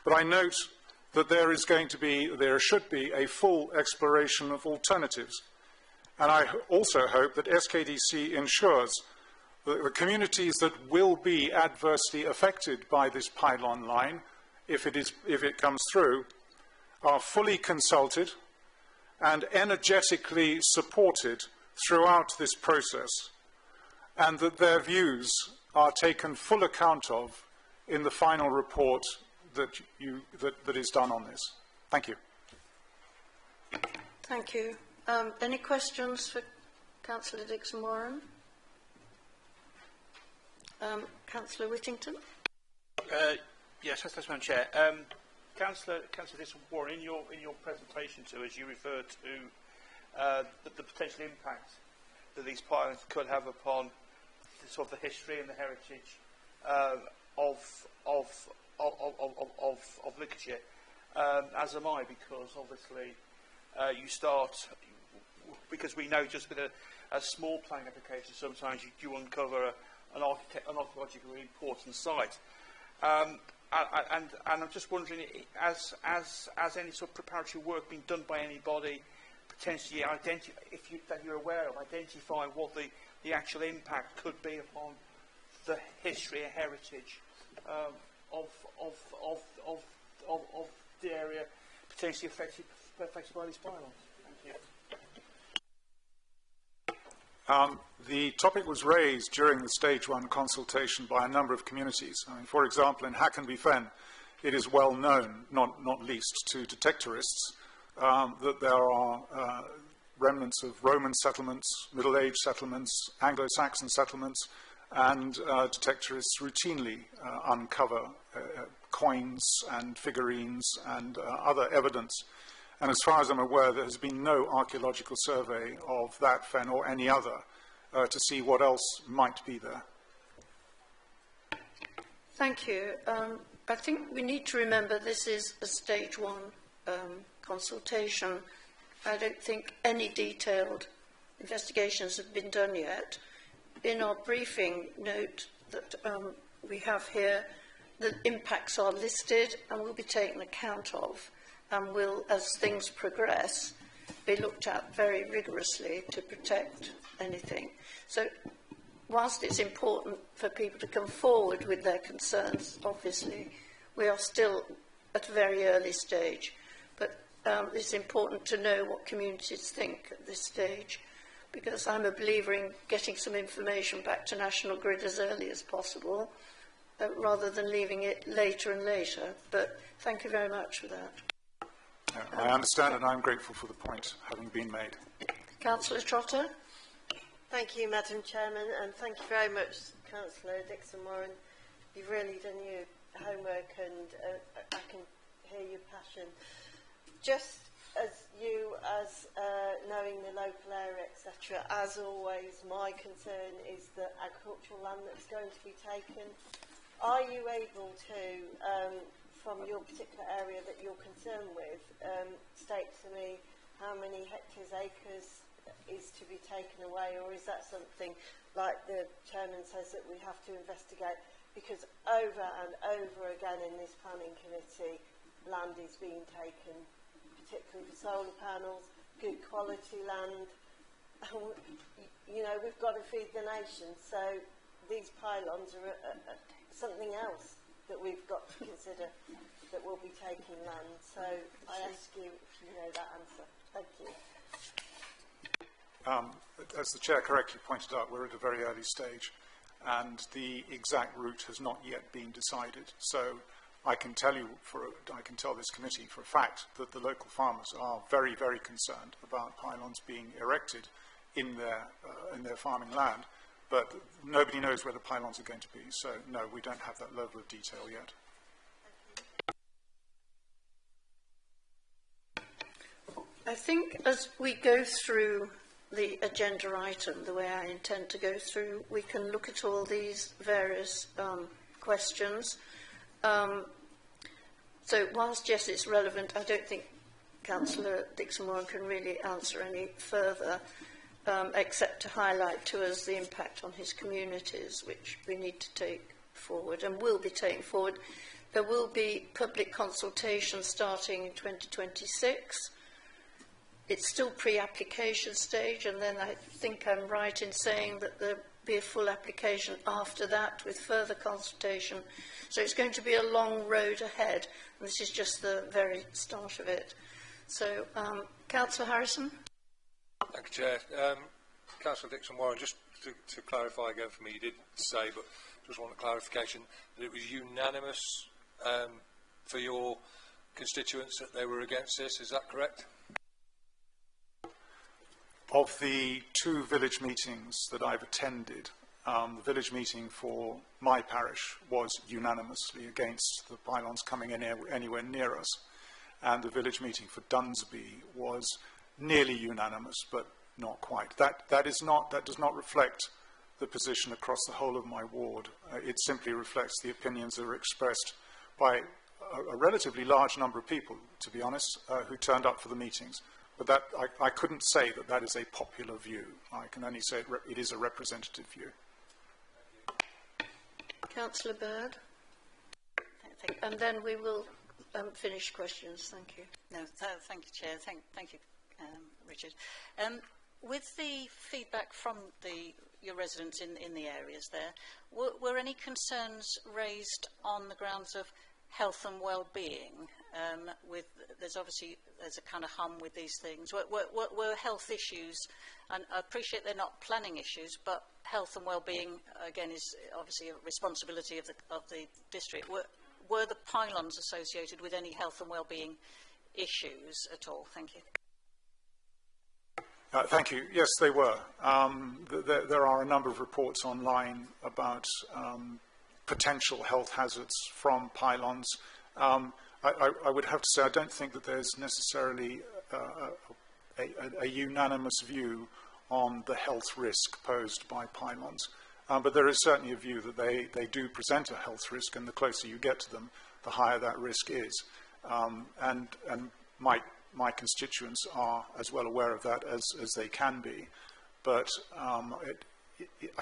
but I note that there should be a full exploration of alternatives. And I also hope that SKDC ensures that the communities that will be adversely affected by this pylon line, if it comes through, are fully consulted and energetically supported throughout this process, and that their views are taken full account of in the final report that is done on this. Thank you. Thank you. Any questions for Councillor Dixon-Warren? Councillor Whittington? Yes, thanks, Madam Chair. Councillor Dixon-Warren, in your presentation to us, you referred to the potential impact that these pylons could have upon the history and the heritage of Lincolnshire, as am I, because obviously because we know just with a small planning application, sometimes you uncover an archaeologically important site. And I'm just wondering, as any sort of preparatory work being done by anybody, potentially that you're aware of, identifying what the actual impact could be upon the history and heritage of the area potentially affected by these pylons. Thank you. The topic was raised during the stage 1 consultation by a number of communities. For example, in Hackenby Fen, it is well known, not least to detectorists, that there are remnants of Roman settlements, Middle Age settlements, Anglo-Saxon settlements, and detectorists routinely uncover coins and figurines and other evidence. And as far as I'm aware, there has been no archaeological survey of that fen or any other to see what else might be there. Thank you. I think we need to remember this is a stage 1 consultation. I don't think any detailed investigations have been done yet. In our briefing note that we have here, the impacts are listed and will be taken account of, and will, as things progress, be looked at very rigorously to protect anything. So, whilst it's important for people to come forward with their concerns, obviously, we are still at a very early stage. But it's important to know what communities think at this stage, because I'm a believer in getting some information back to National Grid as early as possible, rather than leaving it later and later. But thank you very much for that. I understand, and I'm grateful for the point having been made. Councillor Trotter? Thank you, Madam Chairman, and thank you very much, Councillor Dixon-Warren. You've really done your homework, and I can hear your passion. Just knowing the local area, etc., as always, my concern is the agricultural land that's going to be taken. Are you able to, from your particular area that you're concerned with, state to me how many hectares, acres is to be taken away, or is that something like the chairman says that we have to investigate? Because over and over again in this planning committee, land is being taken, particularly for solar panels, good quality land. You know, we've got to feed the nation, so these pylons are something else that we've got to consider, that will be taking land. So I ask you if you know that answer. Thank you. As the Chair correctly pointed out, we're at a very early stage, and the exact route has not yet been decided. So I can tell this committee for a fact that the local farmers are very, very concerned about pylons being erected in their farming land, but nobody knows where the pylons are going to be. So no, we don't have that level of detail yet. I think as we go through the agenda item, the way I intend to go through, we can look at all these various questions. So whilst, yes, it's relevant, I don't think Councillor Dixon-Warren can really answer any further, except to highlight to us the impact on his communities, which we need to take forward and will be taking forward. There will be public consultation starting in 2026. It's still pre-application stage, and then I think I'm right in saying that there'll be a full application after that with further consultation. So it's going to be a long road ahead, and this is just the very start of it. So, Councillor Harrison? Thank you, Chair. Councillor Dixon-Warren, just to clarify again for me, you did say, but just want a clarification, that it was unanimous for your constituents that they were against this, is that correct? Of the 2 village meetings that I've attended, the village meeting for my parish was unanimously against the pylons coming in anywhere near us, and the village meeting for Dunsby was nearly unanimous, but not quite. That does not reflect the position across the whole of my ward. It simply reflects the opinions that are expressed by a relatively large number of people, to be honest, who turned up for the meetings. But I couldn't say that that is a popular view. I can only say it is a representative view. Councillor Bird? And then we will finish questions. Thank you. No, thank you, Chair. Thank you, Richard. With the feedback from your residents in the areas there, were any concerns raised on the grounds of health and well-being? There's a kind of hum with these things. Were health issues, and I appreciate they're not planning issues, but health and well-being again is obviously a responsibility of the district. Were the pylons associated with any health and well-being issues at all? Thank you. Thank you. Yes, they were. There are a number of reports online about potential health hazards from pylons. I would have to say I don't think that there's necessarily a unanimous view on the health risk posed by pylons. But there is certainly a view that they do present a health risk, and the closer you get to them, the higher that risk is. And my constituents are as well aware of that as they can be. But I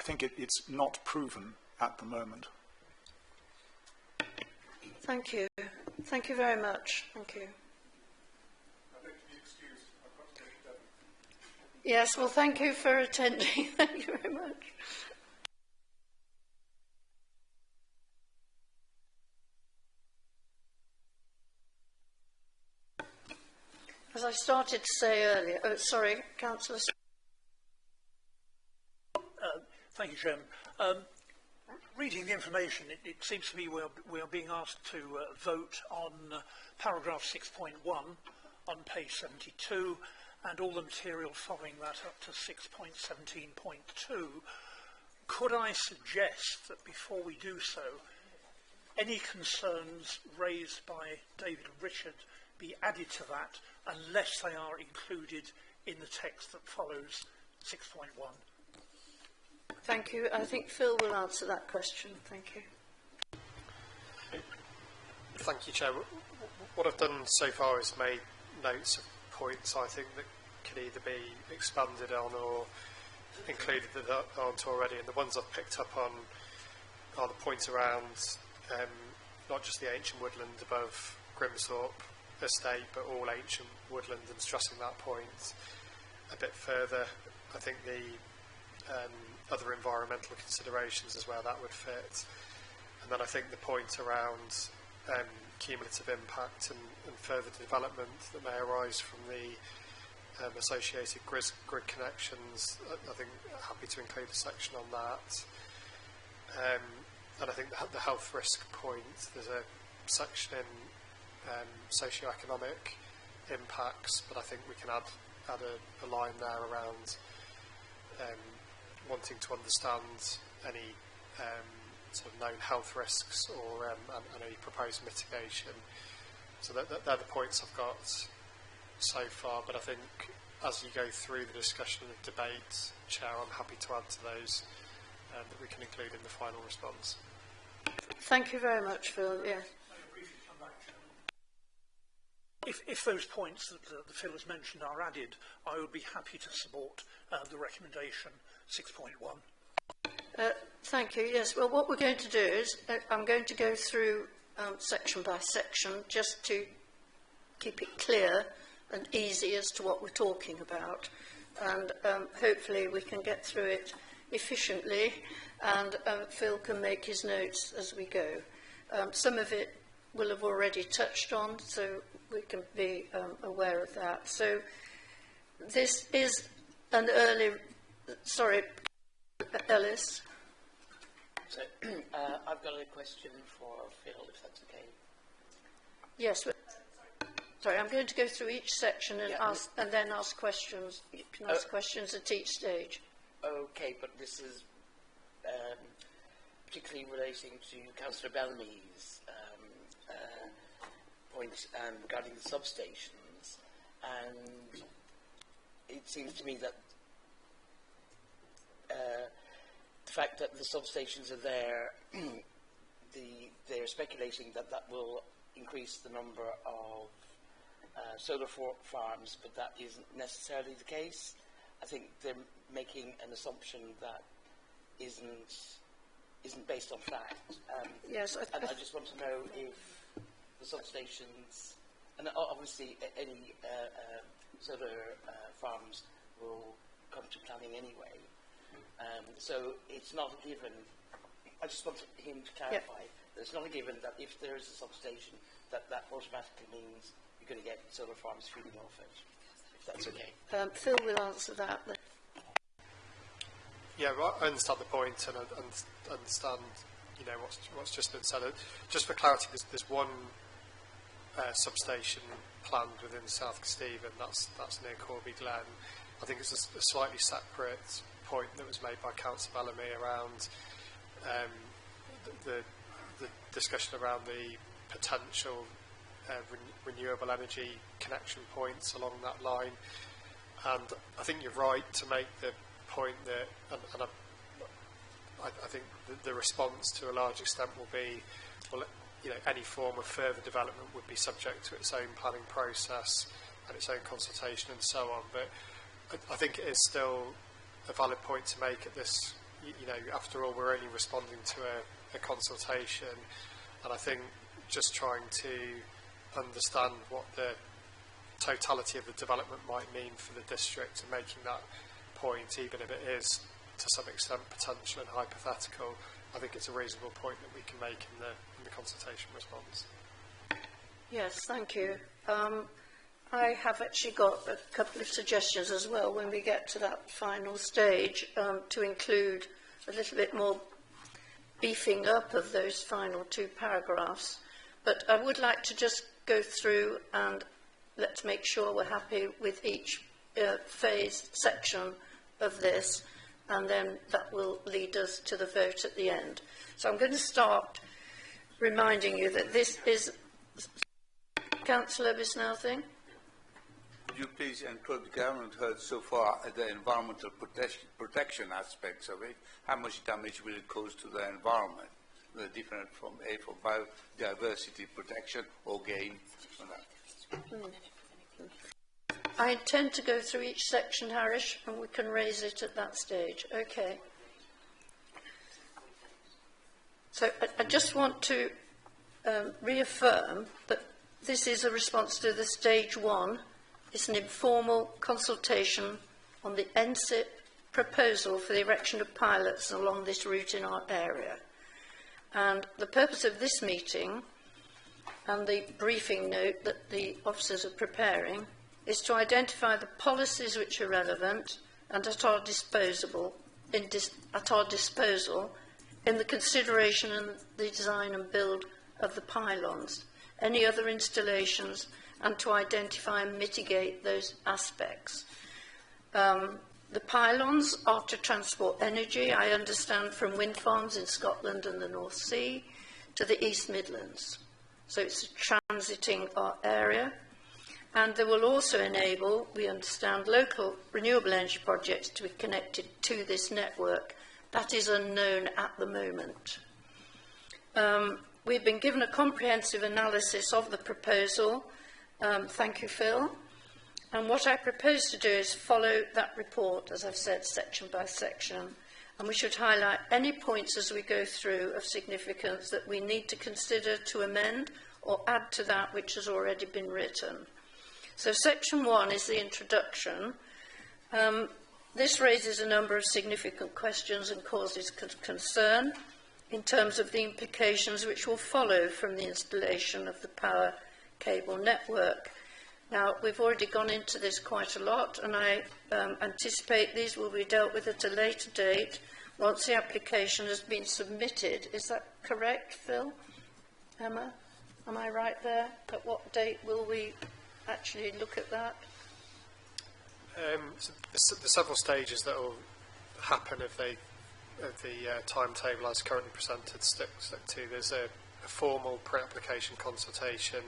think it's not proven at the moment. Thank you. Thank you very much. Thank you. Yes, well, thank you for attending. Thank you very much. As I started to say earlier, sorry, Councillor. Thank you, Chairman. Reading the information, it seems to me we are being asked to vote on paragraph 6.1 on page 72 and all the material following that up to 6.17.2. Could I suggest that before we do so, any concerns raised by David and Richard be added to that unless they are included in the text that follows 6.1. Thank you. I think Phil will answer that question. Thank you. Thank you, Chair. What I've done so far is made notes of points I think that can either be expanded on or included that aren't already. And the ones I've picked up on are the points around not just the ancient woodland above Grimthorpe Estate, but all ancient woodland, and stressing that point a bit further. I think the other environmental considerations is where that would fit. And then I think the point around cumulative impact and further development that may arise from the associated grid connections, I think happy to include a section on that. And I think the health risk point, there's a section in socio-economic impacts, but I think we can add a line there around wanting to understand any sort of known health risks or and any proposed mitigation. So they're the points I've got so far, but I think as you go through the discussion and the debate, Chair, I'm happy to add to those that we can include in the final response. Thank you very much, Phil. Yeah. If those points that Phil has mentioned are added, I would be happy to support the recommendation 6.1. Thank you. Yes, well, what we're going to do is I'm going to go through section by section just to keep it clear and easy as to what we're talking about. And hopefully we can get through it efficiently, and Phil can make his notes as we go. Some of it will have already touched on, so we can be aware of that. So this is an early... Sorry, Ellis. So, I've got a question for Phil, if that's okay. Yes. Sorry, I'm going to go through each section and then ask questions. You can ask questions at each stage. Okay, but this is particularly relating to Councillor Bellamy's point regarding the substations, and it seems to me that the fact that the substations are there, they're speculating that that will increase the number of solar farms, but that isn't necessarily the case. I think they're making an assumption that isn't based on fact. Yes, and I just want to know if the substations, and obviously any solar farms will come to planning anyway. So it's not a given. I just want him to clarify that it's not a given that if there is a substation, that automatically means you're going to get solar farms feeding off it. If that's okay. Phil will answer that. Yeah, well, I understand the point and understand, what's just been said. Just for clarity, there's one substation planned within South Kesteven. That's near Corby Glen. I think it's a slightly separate point that was made by Councillor Bellamy around the discussion around the potential renewable energy connection points along that line. And I think you're right to make the point that, and I think the response to a large extent will be, well, any form of further development would be subject to its own planning process and its own consultation and so on. But I think it is still a valid point to make at this, after all, we're only responding to a consultation, and I think just trying to understand what the totality of the development might mean for the district and making that point, even if it is to some extent potential and hypothetical, I think it's a reasonable point that we can make in the consultation response. Yes, thank you. I have actually got a couple of suggestions as well when we get to that final stage, to include a little bit more beefing up of those final two paragraphs. But I would like to just go through and let's make sure we're happy with each phase section of this, and then that will lead us to the vote at the end. So I'm going to start reminding you that this is Councillor Bisnouthy. Would you please include the government heard so far the environmental protection aspects of it? How much damage will it cause to the environment? The different from A for biodiversity protection or gain from that. I intend to go through each section, Harish, and we can raise it at that stage. Okay. So I just want to reaffirm that this is a response to the stage 1. It's an informal consultation on the NSIP proposal for the erection of pilots along this route in our area. And the purpose of this meeting and the briefing note that the officers are preparing is to identify the policies which are relevant and at our disposal in the consideration and the design and build of the pylons, any other installations, and to identify and mitigate those aspects. The pylons are to transport energy, I understand, from wind farms in Scotland and the North Sea to the East Midlands. So it's transiting our area. And they will also enable, we understand, local renewable energy projects to be connected to this network. That is unknown at the moment. We've been given a comprehensive analysis of the proposal. Thank you, Phil. And what I propose to do is follow that report, as I've said, section by section. And we should highlight any points as we go through of significance that we need to consider to amend or add to that which has already been written. So section 1 is the introduction. This raises a number of significant questions and causes concern in terms of the implications which will follow from the installation of the power cable network. Now, we've already gone into this quite a lot, and I anticipate these will be dealt with at a later date once the application has been submitted. Is that correct, Phil? Emma? Am I right there? At what date will we actually look at that? So the several stages that will happen if the timetable as currently presented stick to. There's a formal pre-application consultation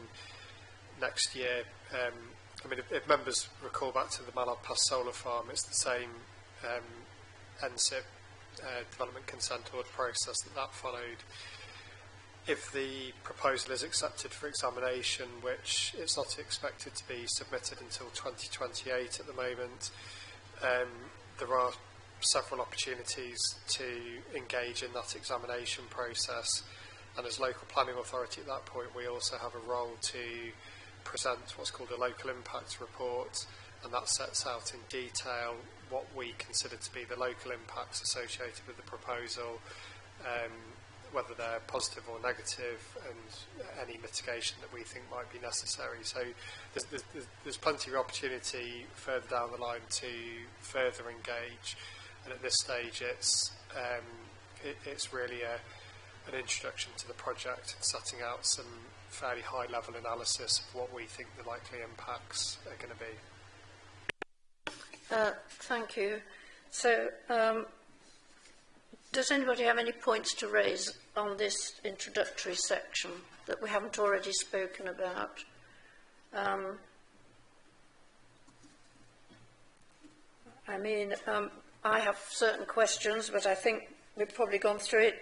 next year. I mean, if members recall back to the Mallard Pass Solar Farm, it's the same NSIP development consent order process that followed. If the proposal is accepted for examination, which it's not expected to be submitted until 2028 at the moment, there are several opportunities to engage in that examination process, and as local planning authority at that point we also have a role to present what's called a local impact report, and that sets out in detail what we consider to be the local impacts associated with the proposal, whether they're positive or negative, and any mitigation that we think might be necessary. So there's plenty of opportunity further down the line to further engage, and at this stage it's really an introduction to the project and setting out some fairly high level analysis of what we think the likely impacts are going to be. Thank you. So does anybody have any points to raise on this introductory section that we haven't already spoken about? I have certain questions, but I think we've probably gone through it.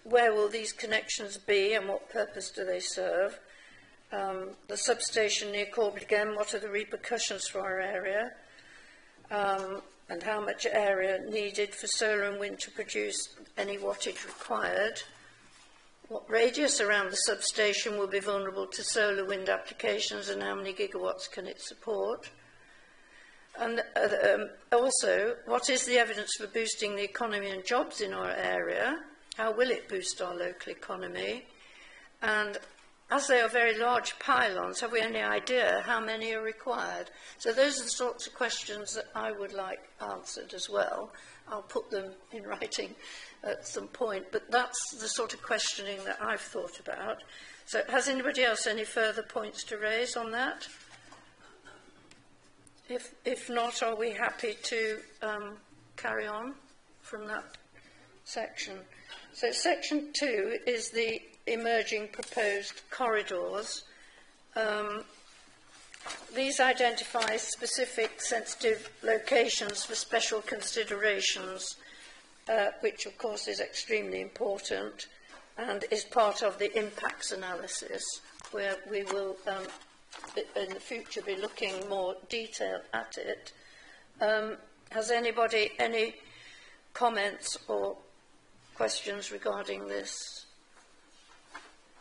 Where will these connections be and what purpose do they serve? The substation near Corbett again, what are the repercussions for our area? And how much area needed for solar and wind to produce any wattage required? What radius around the substation will be vulnerable to solar wind applications, and how many gigawatts can it support? And also, what is the evidence for boosting the economy and jobs in our area? How will it boost our local economy? And as they are very large pylons, have we any idea how many are required? So those are the sorts of questions that I would like answered as well. I'll put them in writing at some point, but that's the sort of questioning that I've thought about. So has anybody else any further points to raise on that? If not, are we happy to carry on from that section? So section 2 is the emerging proposed corridors. these identify specific sensitive locations for special considerations, which of course is extremely important and is part of the impacts analysis, where we will in the future be looking more detail at it. Has anybody any comments or questions regarding this?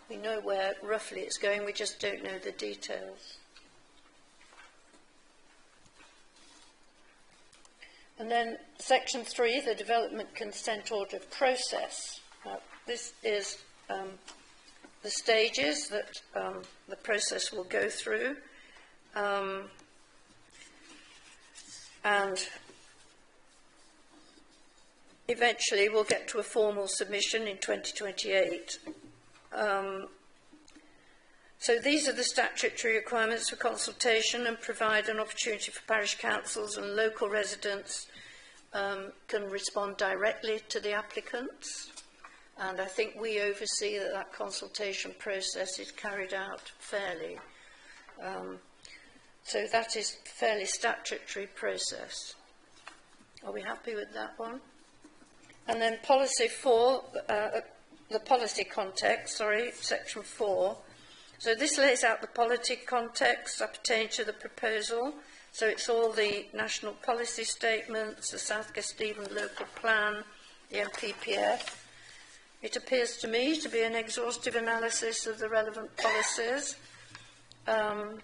We know where roughly it's going, we just don't know the details. And then section 3, the development consent order process. This is the stages that the process will go through. And eventually we'll get to a formal submission in 2028. So these are the statutory requirements for consultation and provide an opportunity for parish councils and local residents can respond directly to the applicants. And I think we oversee that that consultation process is carried out fairly. So that is a fairly statutory process. Are we happy with that one? And then policy 4, the policy context, section 4. So this lays out the policy context appertaining to the proposal. So it's all the national policy statements, the South Kesteven local plan, the MPPF. It appears to me to be an exhaustive analysis of the relevant policies. I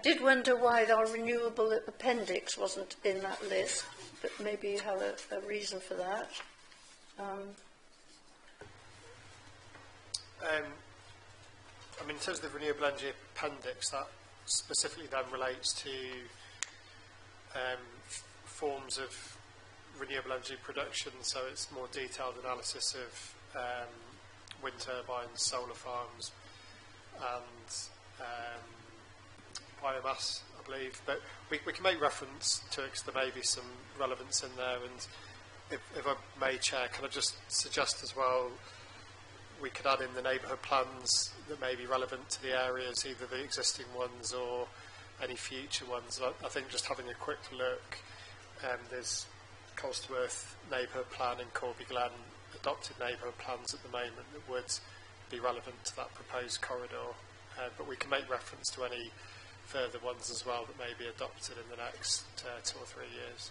did wonder why our renewable appendix wasn't in that list, but maybe you have a reason for that. I mean, in terms of the renewable energy appendix, that specifically then relates to forms of renewable energy production, so it's more detailed analysis of wind turbines, solar farms, and biomass, I believe. But we can make reference to it because there may be some relevance in there. And if I may, Chair, can I just suggest as well, we could add in the neighbourhood plans that may be relevant to the areas, either the existing ones or any future ones. I think just having a quick look, there's Colsterworth neighbourhood plan and Corby Glen adopted neighbourhood plans at the moment that would be relevant to that proposed corridor. But we can make reference to any further ones as well that may be adopted in the next 2 or 3 years.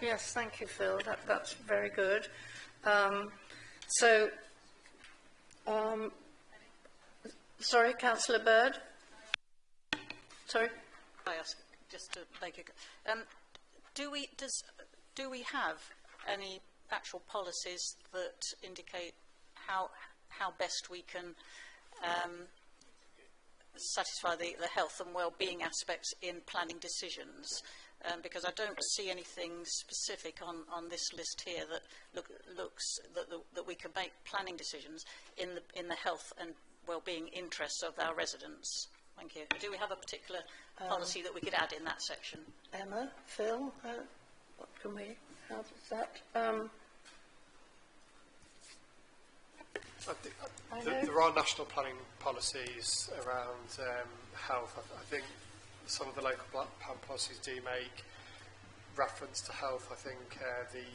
Yes, thank you, Phil. That's very good. Sorry, Councillor Bird. Sorry. I ask just to make it. Do we have any actual policies that indicate how best we can satisfy the health and well-being aspects in planning decisions? Because I don't see anything specific on this list here that looks that we can make planning decisions in the health and well-being interests of our residents. Thank you. Do we have a particular policy that we could add in that section? Emma, Phil, what can we have with that? There are national planning policies around health. I think some of the local plan policies do make reference to health. I think the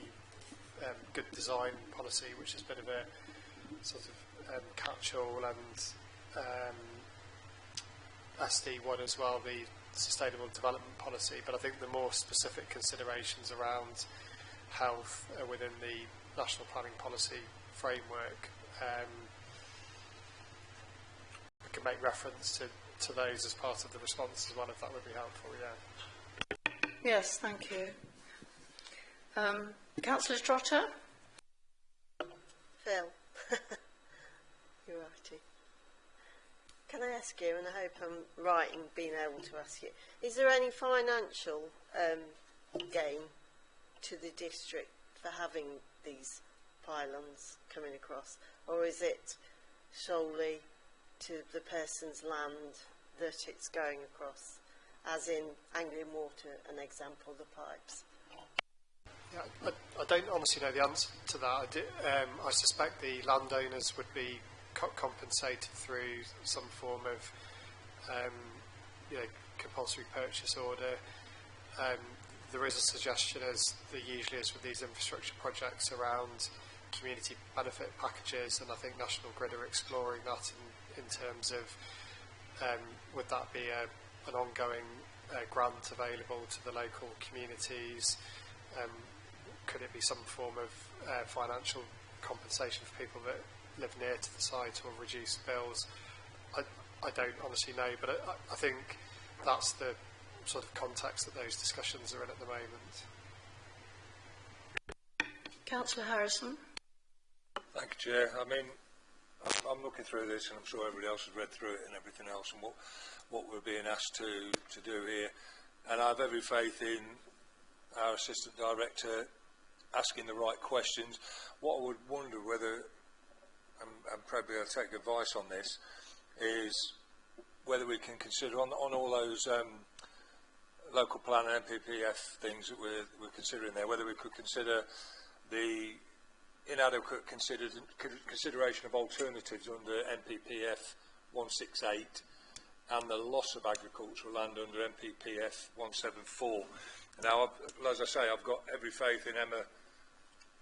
good design policy, which is a bit of a sort of catch-all, and SD1 as well, the sustainable development policy. But I think the more specific considerations around health are within the national planning policy framework. We can make reference to those as part of the response as well, if that would be helpful, yeah. Yes, thank you. Councillor Trotter? Phil, you're righty. Can I ask you, and I hope I'm right in being able to ask you, is there any financial gain to the district for having these pylons coming across, or is it solely to the person's land that it's going across, as in Anglian Water, an example, the pipes? Yeah, I don't honestly know the answer to that. I suspect the landowners would be compensated through some form of you know, compulsory purchase order. There is a suggestion, as there usually is with these infrastructure projects, around community benefit packages, and I think National Grid are exploring that in terms of would that be an ongoing grant available to the local communities? Could it be some form of financial compensation for people that live near to the site or reduce bills? I don't honestly know, but I think that's the sort of context that those discussions are in at the moment. Councillor Harrison. Thank you, Chair. I mean, I'm looking through this, and I'm sure everybody else has read through it and everything else, and what we're being asked to do here. And I have every faith in our Assistant Director asking the right questions. What I would wonder whether, and probably I'll take advice on this, is whether we can consider on all those local plan and MPPF things that we're considering there, whether we could consider the inadequate consideration of alternatives under MPPF 168 and the loss of agricultural land under MPPF 174. Now, as I say, I've got every faith in Emma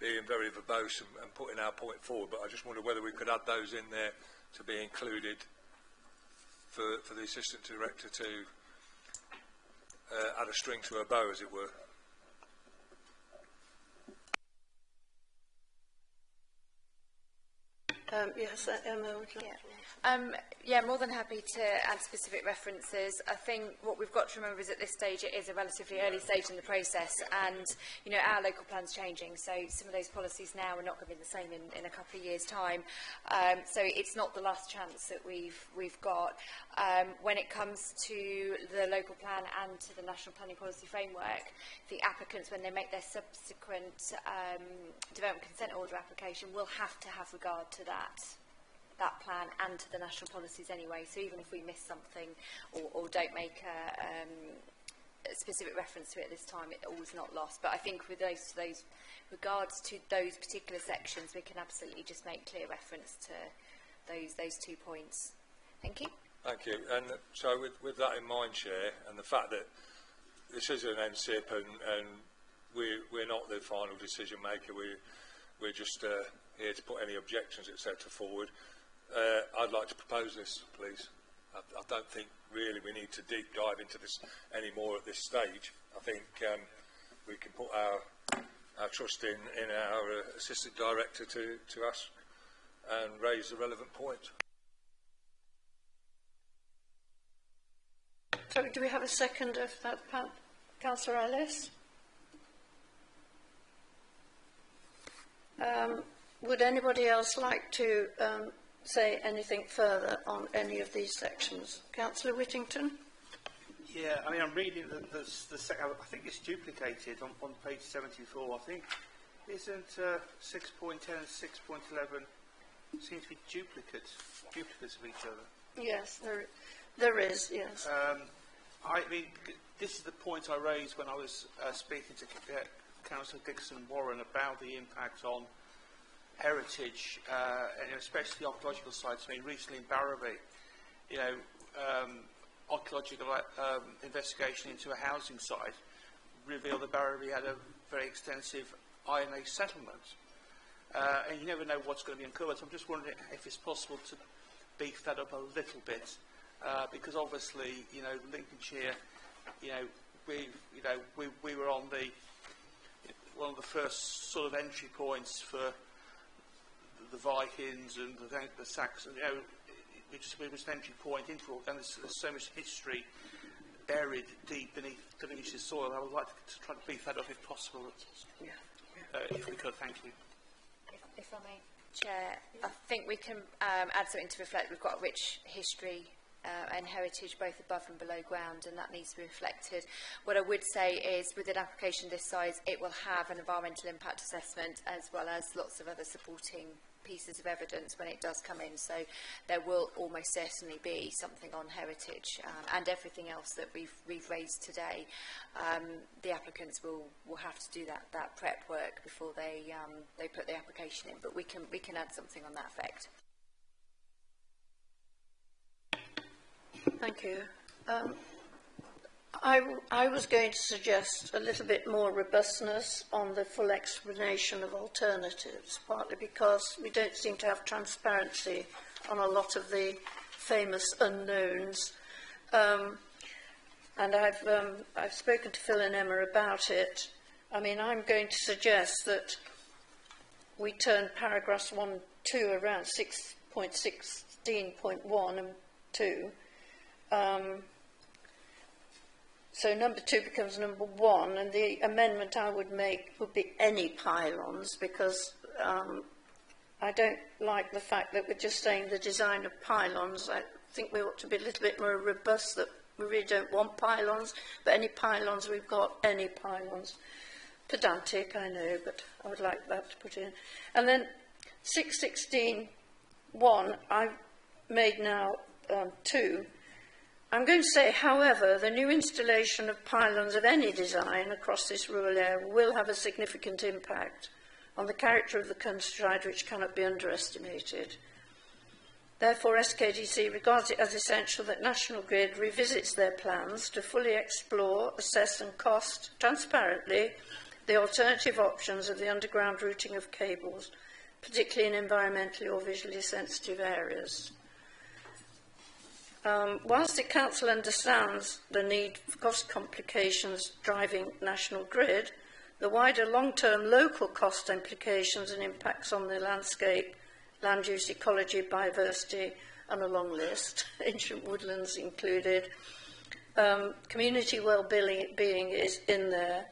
being very verbose and putting our point forward, but I just wonder whether we could add those in there to be included for the Assistant Director to add a string to her bow, as it were. Yes, Emma, would you like to? Yeah, more than happy to add specific references. I think what we've got to remember is at this stage it is a relatively early stage in the process, and you know our local plan's changing, so some of those policies now are not going to be the same in a couple of years' time. So it's not the last chance that we've got. When it comes to the local plan and to the National Planning Policy Framework, the applicants, when they make their subsequent development consent order application, will have to have regard to that plan and to the national policies anyway. So even if we miss something or don't make a specific reference to it this time, it all is not lost. But I think with those regards to those particular sections, we can absolutely just make clear reference to those 2 points. Thank you. Thank you. And so with that in mind, Chair, and the fact that this is an NSIP and we're not the final decision maker, we're just here to put any objections, etc. forward. I'd like to propose this, please. I don't think really we need to deep dive into this anymore at this stage. I think we can put our trust in our Assistant Director to ask and raise the relevant point. So do we have a second of that, Councillor Ellis? Would anybody else like to say anything further on any of these sections? Councillor Whittington? Yeah, I mean, I'm reading I think it's duplicated on page 74. I think, isn't 6.10 and 6.11 seem to be duplicates of each other? Yes, there is, yes. I mean, this is the point I raised when I was speaking to Councillor Dixon-Warren about the impact on heritage, and especially archaeological sites. I mean, recently in Barrowby, you know, archaeological investigation into a housing site revealed that Barrowby had a very extensive Iron Age settlement, and you never know what's going to be uncovered. So I'm just wondering if it's possible to beef that up a little bit, because obviously, you know, Lincolnshire, you know, we were on one of the first sort of entry points for the Vikings and the Saxons, you know, it was an entry point into all, and there's so much history buried deep beneath the soil. I would like to try to beef that up if possible, if we could. Thank you. If I may, Chair, I think we can add something to reflect. We've got a rich history and heritage both above and below ground, and that needs to be reflected. What I would say is with an application this size, it will have an environmental impact assessment as well as lots of other supporting pieces of evidence when it does come in, so there will almost certainly be something on heritage and everything else that we've raised today. The applicants will have to do that prep work before they put the application in, but we can add something on that effect. Thank Thank you. I was going to suggest a little bit more robustness on the full explanation of alternatives, partly because we don't seem to have transparency on a lot of the famous unknowns. And I've spoken to Phil and Emma about it. I mean, I'm going to suggest that we turn paragraphs 1 and 2 around 6.16.1 and 2. So number 2 becomes number 1, and the amendment I would make would be any pylons, because I don't like the fact that we're just saying the design of pylons. I think we ought to be a little bit more robust, that we really don't want pylons, but any pylons we've got, any pylons. Pedantic, I know, but I would like that to put in. And then 6.16.1, I've made now 2. I'm going to say, however, the new installation of pylons of any design across this rural area will have a significant impact on the character of the countryside, which cannot be underestimated. Therefore, SKDC regards it as essential that National Grid revisits their plans to fully explore, assess and cost transparently the alternative options of the underground routing of cables, particularly in environmentally or visually sensitive areas. Whilst the Council understands the need for cost complications driving National Grid, the wider long-term local cost implications and impacts on the landscape, land use, ecology, biodiversity, and a long list, ancient woodlands included, community well-being is in there,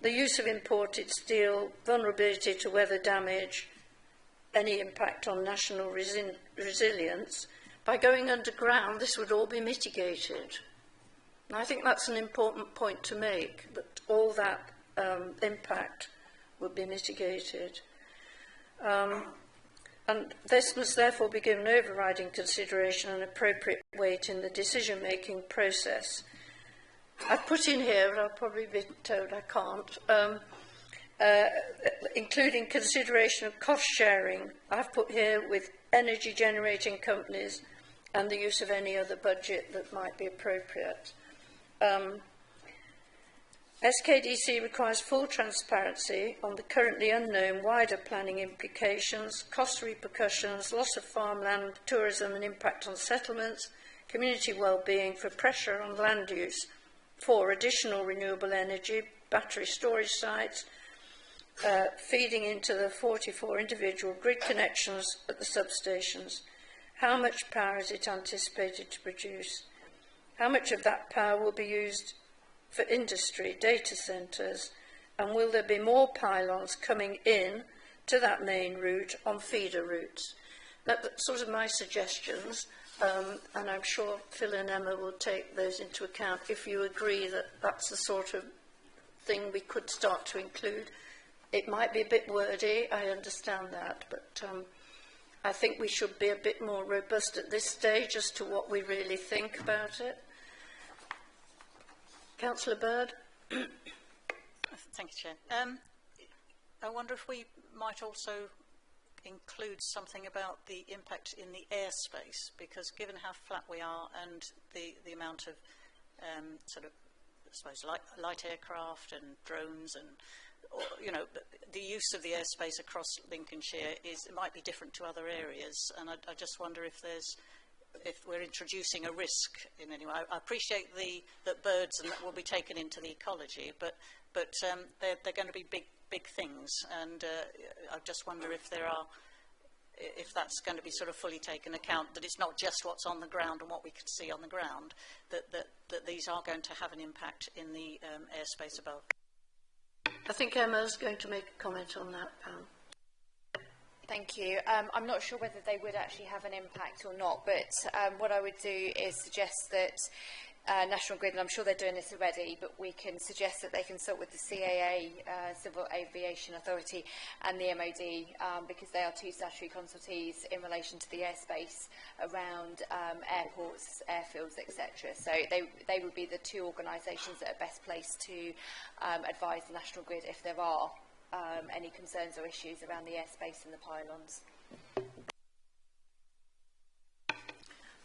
the use of imported steel, vulnerability to weather damage, any impact on national resilience. By going underground, this would all be mitigated. And I think that's an important point to make, that all that impact would be mitigated. And this must therefore be given overriding consideration and appropriate weight in the decision-making process. I've put in here, but I'll probably be told I can't, including consideration of cost sharing. I've put here with energy generating companies and the use of any other budget that might be appropriate. SKDC requires full transparency on the currently unknown wider planning implications, cost repercussions, loss of farmland, tourism and impact on settlements, community well-being for pressure on land use for additional renewable energy, battery storage sites, feeding into the 44 individual grid connections at the substations. How much power is it anticipated to produce? How much of that power will be used for industry, data centres, and will there be more pylons coming in to that main route on feeder routes? That's sort of my suggestions, and I'm sure Phil and Emma will take those into account if you agree that that's the sort of thing we could start to include. It might be a bit wordy, I understand that, but I think we should be a bit more robust at this stage as to what we really think about it. Councillor Bird. Thank you, Chair. I wonder if we might also include something about the impact in the airspace, because given how flat we are and the amount of sort of, I suppose, light aircraft and drones and, you know, the use of the airspace across Lincolnshire it might be different to other areas, and I just wonder if we're introducing a risk in any way. I appreciate that birds and that will be taken into the ecology, but they're going to be big things, and I just wonder if if that's going to be sort of fully taken account, that it's not just what's on the ground and what we can see on the ground, that these are going to have an impact in the airspace above. I think Emma's going to make a comment on that, Pam. Thank you. I'm not sure whether they would actually have an impact or not, but what I would do is suggest that National Grid, and I'm sure they're doing this already, but we can suggest that they consult with the CAA, Civil Aviation Authority, and the MOD, because they are two statutory consultees in relation to the airspace around airports, airfields, etc. So they would be the two organisations that are best placed to advise the National Grid if there are any concerns or issues around the airspace and the pylons.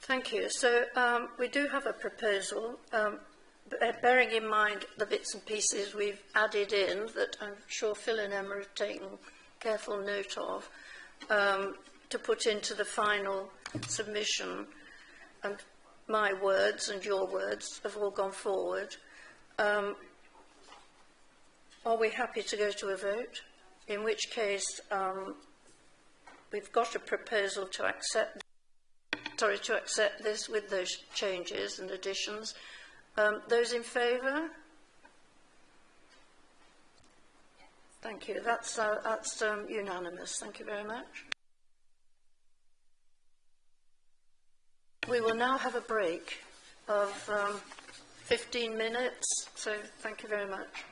Thank you. So we do have a proposal, bearing in mind the bits and pieces we've added in that I'm sure Phil and Emma have taken careful note of, to put into the final submission. And my words and your words have all gone forward. Are we happy to go to a vote? In which case, we've got a proposal to accept this with those changes and additions. Those in favour? Thank you. That's unanimous. Thank you very much. We will now have a break of 15 minutes, so thank you very much.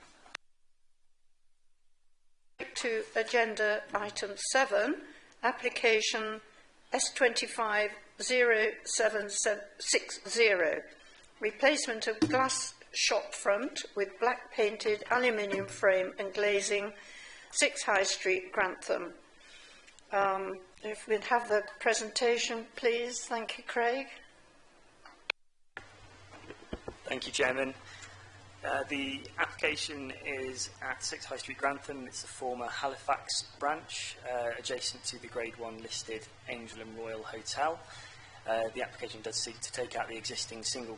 To agenda item 7, application S250760, replacement of glass shop front with black painted aluminium frame and glazing, 6 High Street, Grantham. If we'd have the presentation, please. Thank you, Craig. Thank you, Chairman. The application is at 6 High Street, Grantham. It's the former Halifax branch, adjacent to the Grade 1 listed Angel and Royal Hotel. The application does seek to take out the existing single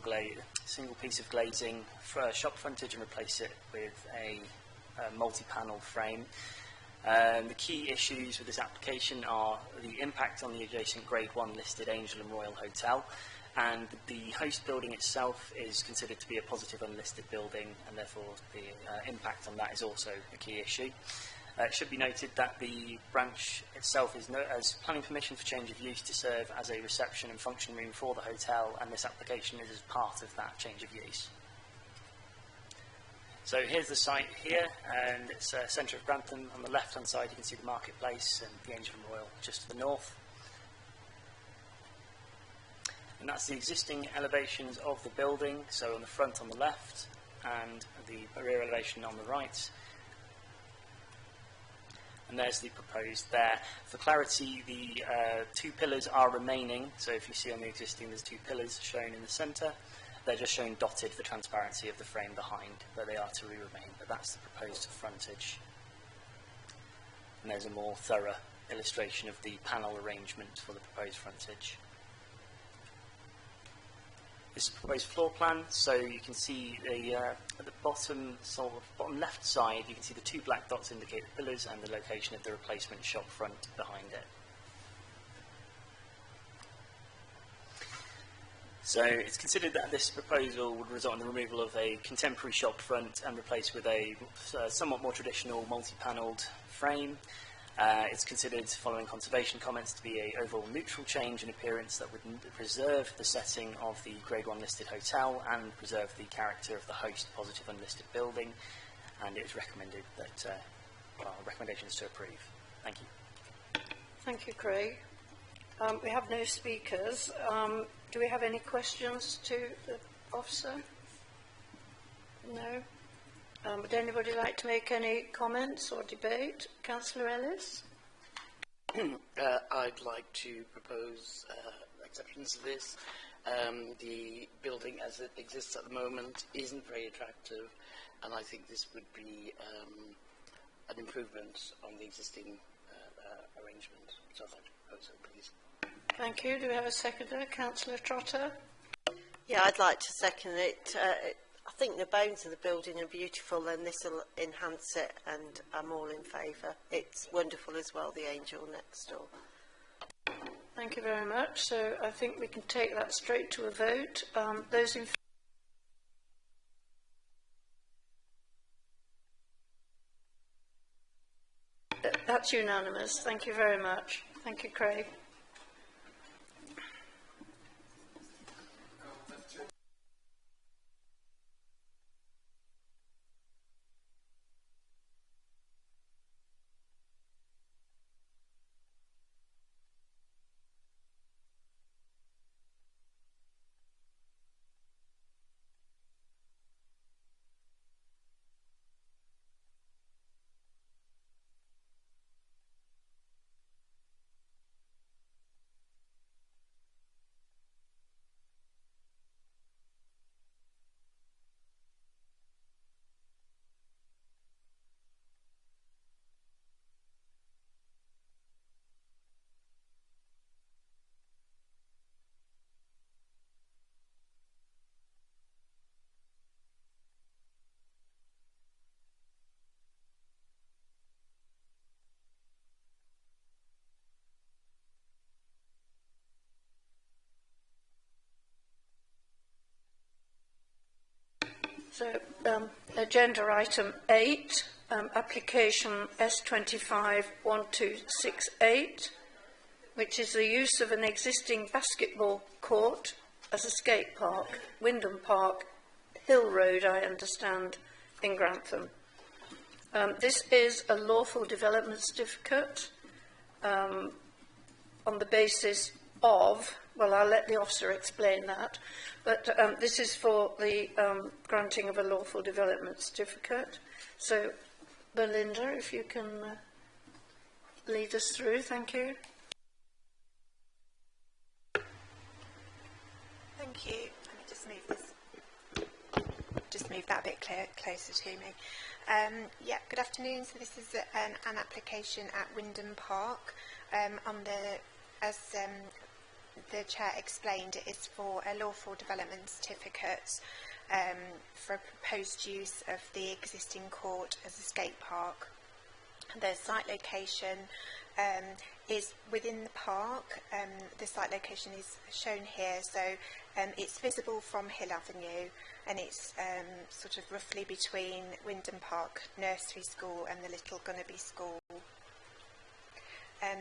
piece of glazing for shop frontage and replace it with a multi-panel frame. The key issues with this application are the impact on the adjacent Grade 1 listed Angel and Royal Hotel, and the host building itself is considered to be a positive unlisted building, and therefore the impact on that is also a key issue. It should be noted that the branch itself has planning permission for change of use to serve as a reception and function room for the hotel, and this application is as part of that change of use. So here's the site here, and it's centre of Grantham. On the left-hand side you can see the marketplace and the Angel and Royal just to the north. And that's the existing elevations of the building, so on the front on the left and the rear elevation on the right. And there's the proposed there. For clarity, the 2 pillars are remaining, so if you see on the existing there's 2 pillars shown in the centre. They're just shown dotted for transparency of the frame behind, but they are to remain. But that's the proposed frontage. And there's a more thorough illustration of the panel arrangement for the proposed frontage. This is the proposed floor plan, so you can see at the bottom left side, you can see the 2 black dots indicate the pillars and the location of the replacement shop front behind it. So it's considered that this proposal would result in the removal of a contemporary shop front and replaced with a somewhat more traditional multi-panelled frame. It's considered, following conservation comments, to be an overall neutral change in appearance that would preserve the setting of the Grade 1 listed hotel and preserve the character of the host positive unlisted building, and it is recommended that, recommendations to approve. Thank you. Thank you, Craig. We have no speakers. Do we have any questions to the officer? No? Would anybody like to make any comments or debate? Councillor Ellis? I'd like to propose exceptions to this. The building as it exists at the moment isn't very attractive, and I think this would be an improvement on the existing arrangement. So I'd like to propose it, please. Thank you. Do we have a seconder? Councillor Trotter? Yeah, I'd like to second it. I think the bones of the building are beautiful, and this will enhance it, and I'm all in favour. It's wonderful as well, the Angel next door. Thank you very much. So I think we can take that straight to a vote. Those in That's unanimous. Thank you very much. Thank you, Craig. So, agenda item 8, application S251268, which is the use of an existing basketball court as a skate park, Wyndham Park, Hill Road, I understand, in Grantham. This is a lawful development certificate on the basis of, well, I'll let the officer explain that, but this is for the granting of a lawful development certificate. So, Belinda, if you can lead us through, thank you. Thank you. Let me just move this. Just move that a bit closer to me. Yeah, good afternoon. So this is an application at Wyndham Park. As the Chair explained, it is for a lawful development certificate for a proposed use of the existing court as a skate park. The site location is within the park. The site location is shown here, so it's visible from Hill Avenue, and it's sort of roughly between Wyndham Park Nursery School and the Little Gunnerby School.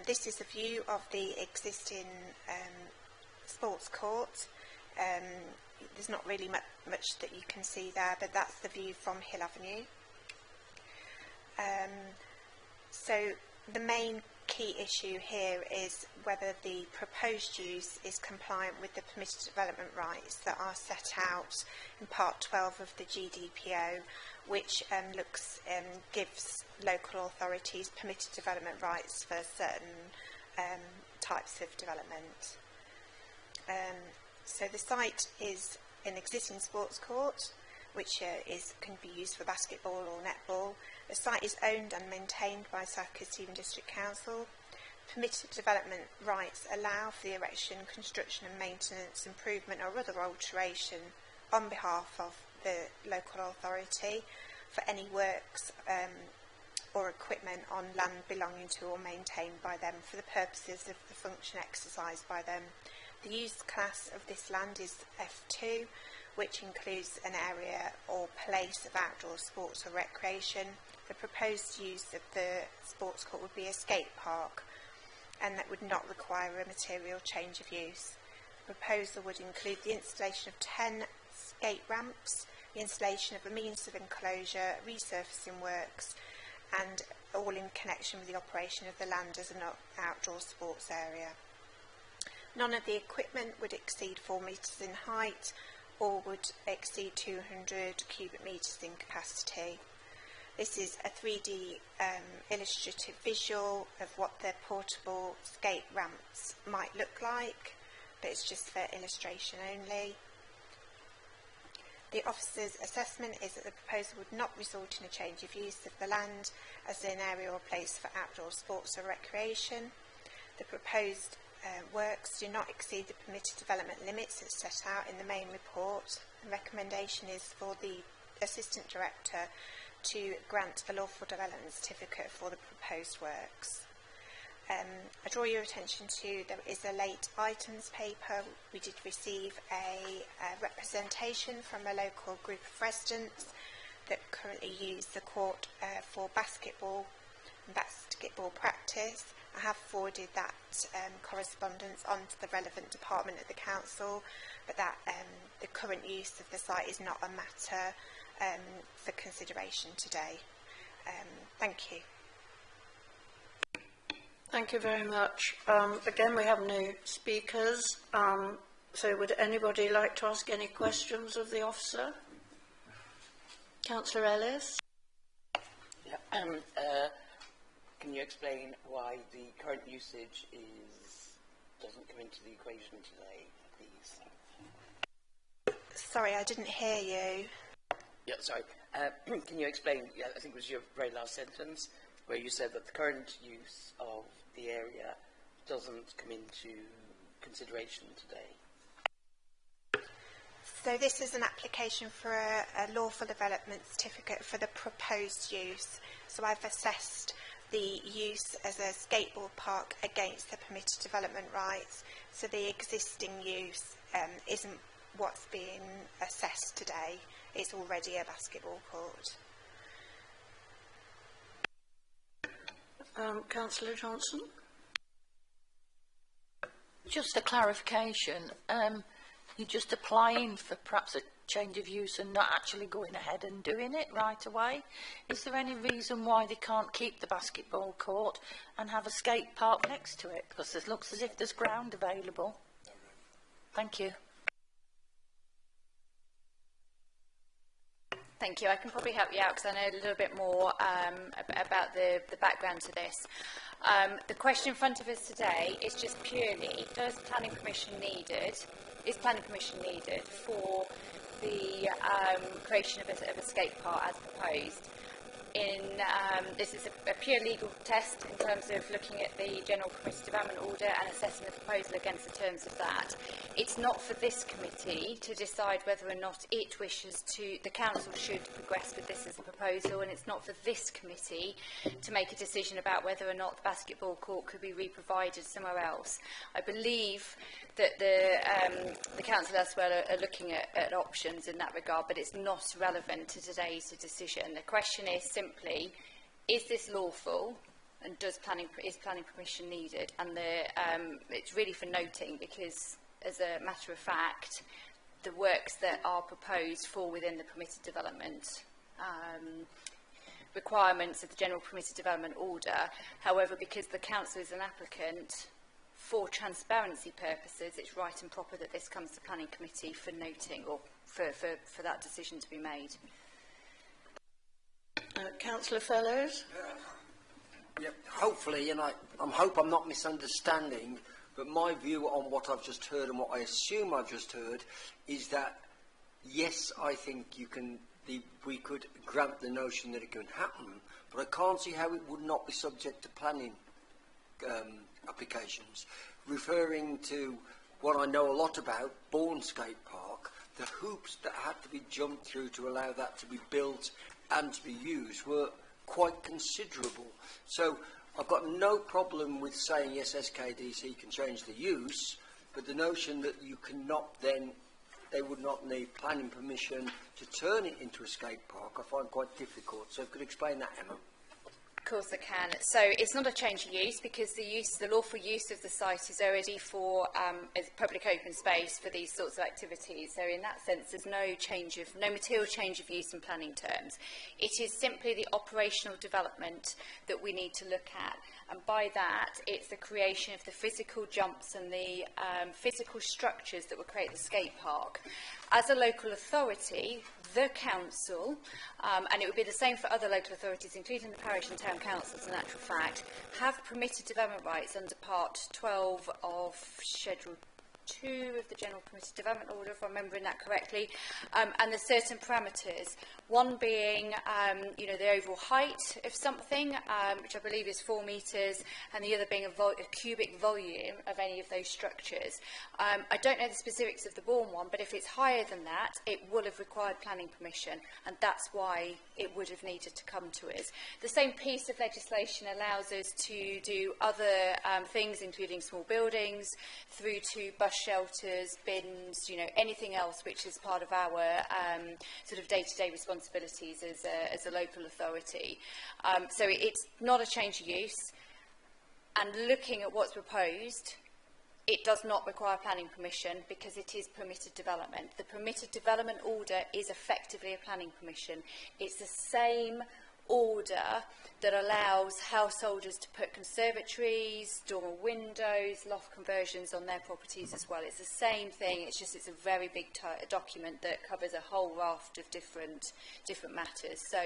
This is a view of the existing sports court. There's not really much that you can see there, but that's the view from Hill Avenue. So the main key issue here is whether the proposed use is compliant with the permitted development rights that are set out in Part 12 of the GDPO, which gives local authorities permitted development rights for certain types of development. So the site is an existing sports court, which can be used for basketball or netball. The site is owned and maintained by South Kesteven District Council. Permitted development rights allow for the erection, construction and maintenance, improvement or other alteration on behalf of the local authority for any works or equipment on land belonging to or maintained by them for the purposes of the function exercised by them. The use class of this land is F2, which includes an area or place of outdoor sports or recreation. The proposed use of the sports court would be a skate park, and that would not require a material change of use. The proposal would include the installation of 10 skate ramps, the installation of a means of enclosure, resurfacing works, and all in connection with the operation of the land as an outdoor sports area. None of the equipment would exceed 4 metres in height or would exceed 200 cubic metres in capacity. This is a 3D illustrative visual of what the portable skate ramps might look like, but it's just for illustration only. The officer's assessment is that the proposal would not result in a change of use of the land as an area or place for outdoor sports or recreation. The proposed works do not exceed the permitted development limits as set out in the main report. The recommendation is for the Assistant Director to grant a lawful development certificate for the proposed works. I draw your attention to there is a late items paper. We did receive a representation from a local group of residents that currently use the court for basketball practice. I have forwarded that correspondence on to the relevant department of the council, but that the current use of the site is not a matter for consideration today. Thank you. Thank you very much. Again, we have no speakers, so would anybody like to ask any questions of the officer? Councillor Ellis? Yeah, can you explain why the current usage doesn't come into the equation today, please? Sorry, I didn't hear you. Yeah, sorry. Can you explain, I think it was your very last sentence, where you said that the current use of the area doesn't come into consideration today? So this is an application for a lawful development certificate for the proposed use. So I've assessed the use as a skateboard park against the permitted development rights. So the existing use isn't what's being assessed today is already a basketball court. Councillor Johnson? Just a clarification. You're just applying for perhaps a change of use and not actually going ahead and doing it right away. Is there any reason why they can't keep the basketball court and have a skate park next to it? Because it looks as if there's ground available. Thank you. Thank you. I can probably help you out because I know a little bit more about the background to this. The question in front of us today is just purely, is planning permission needed for the creation of a skate park as proposed? This is a pure legal test in terms of looking at the General Committee Development Order and assessing the proposal against the terms of that. It's not for this committee to decide whether or not it wishes to, the council should progress with this as a proposal, and it's not for this committee to make a decision about whether or not the basketball court could be re-provided somewhere else. I believe that the council as well are looking at options in that regard, but it's not relevant to today's decision. The question is simply, is this lawful, and is planning permission needed? And it's really for noting because, as a matter of fact, the works that are proposed fall within the permitted development requirements of the General Permitted Development Order. However, because the council is an applicant, for transparency purposes, it's right and proper that this comes to Planning Committee for noting, or for that decision to be made. Councillor Fellows? Yep, hopefully, and I hope I'm not misunderstanding, but my view on what I've just heard and what I assume I've just heard is that, yes, I think we could grant the notion that it can happen, but I can't see how it would not be subject to planning applications. Referring to what I know a lot about, Bourne Skate Park, the hoops that had to be jumped through to allow that to be built and to be used were quite considerable. So I've got no problem with saying yes, SKDC can change the use, but the notion that you cannot then, they would not need planning permission to turn it into a skate park, I find quite difficult. So if you could explain that, Emma. Of course I can. So it's not a change of use because the lawful use of the site is already for as public open space for these sorts of activities. So in that sense, there's no material change of use in planning terms. It is simply the operational development that we need to look at. And by that, it's the creation of the physical jumps and the physical structures that will create the skate park. As a local authority, the council, and it would be the same for other local authorities, including the parish and town councils in actual fact, have permitted development rights under Part 12 of Schedule 2 of the General Permitted Development Order, if I'm remembering that correctly, and there's certain parameters. One being, the overall height of something, which I believe is 4 metres, and the other being a cubic volume of any of those structures. I don't know the specifics of the Bourne one, but if it's higher than that, it will have required planning permission, and that's why it would have needed to come to us. The same piece of legislation allows us to do other things, including small buildings, through to bus shelters, bins, anything else which is part of our sort of day-to-day responsibilities as a local authority. So it's not a change of use, and looking at what's proposed, it does not require planning permission because it is permitted development. The permitted development order is effectively a planning permission. It's the same order that allows householders to put conservatories, dormer windows, loft conversions on their properties as well. It's the same thing, it's just it's a very big document that covers a whole raft of different matters. So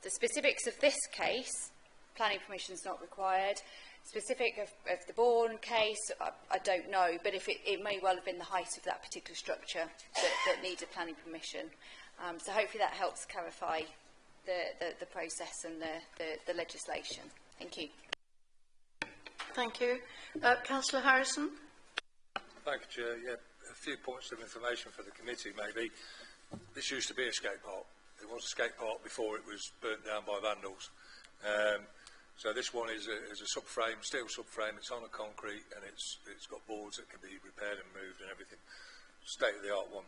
the specifics of this case, planning permission is not required. Specific of the Bourne case, I don't know, but if it may well have been the height of that particular structure that needed planning permission. So hopefully that helps clarify the process and the legislation. Thank you. Thank you. Councillor Harrison? Thank you, Chair. Yeah, a few points of information for the committee, maybe. This used to be a skate park. It was a skate park before it was burnt down by vandals. So this one is a subframe, steel subframe. It's on a concrete, and it's got boards that can be repaired and moved and everything. state-of-the-art one.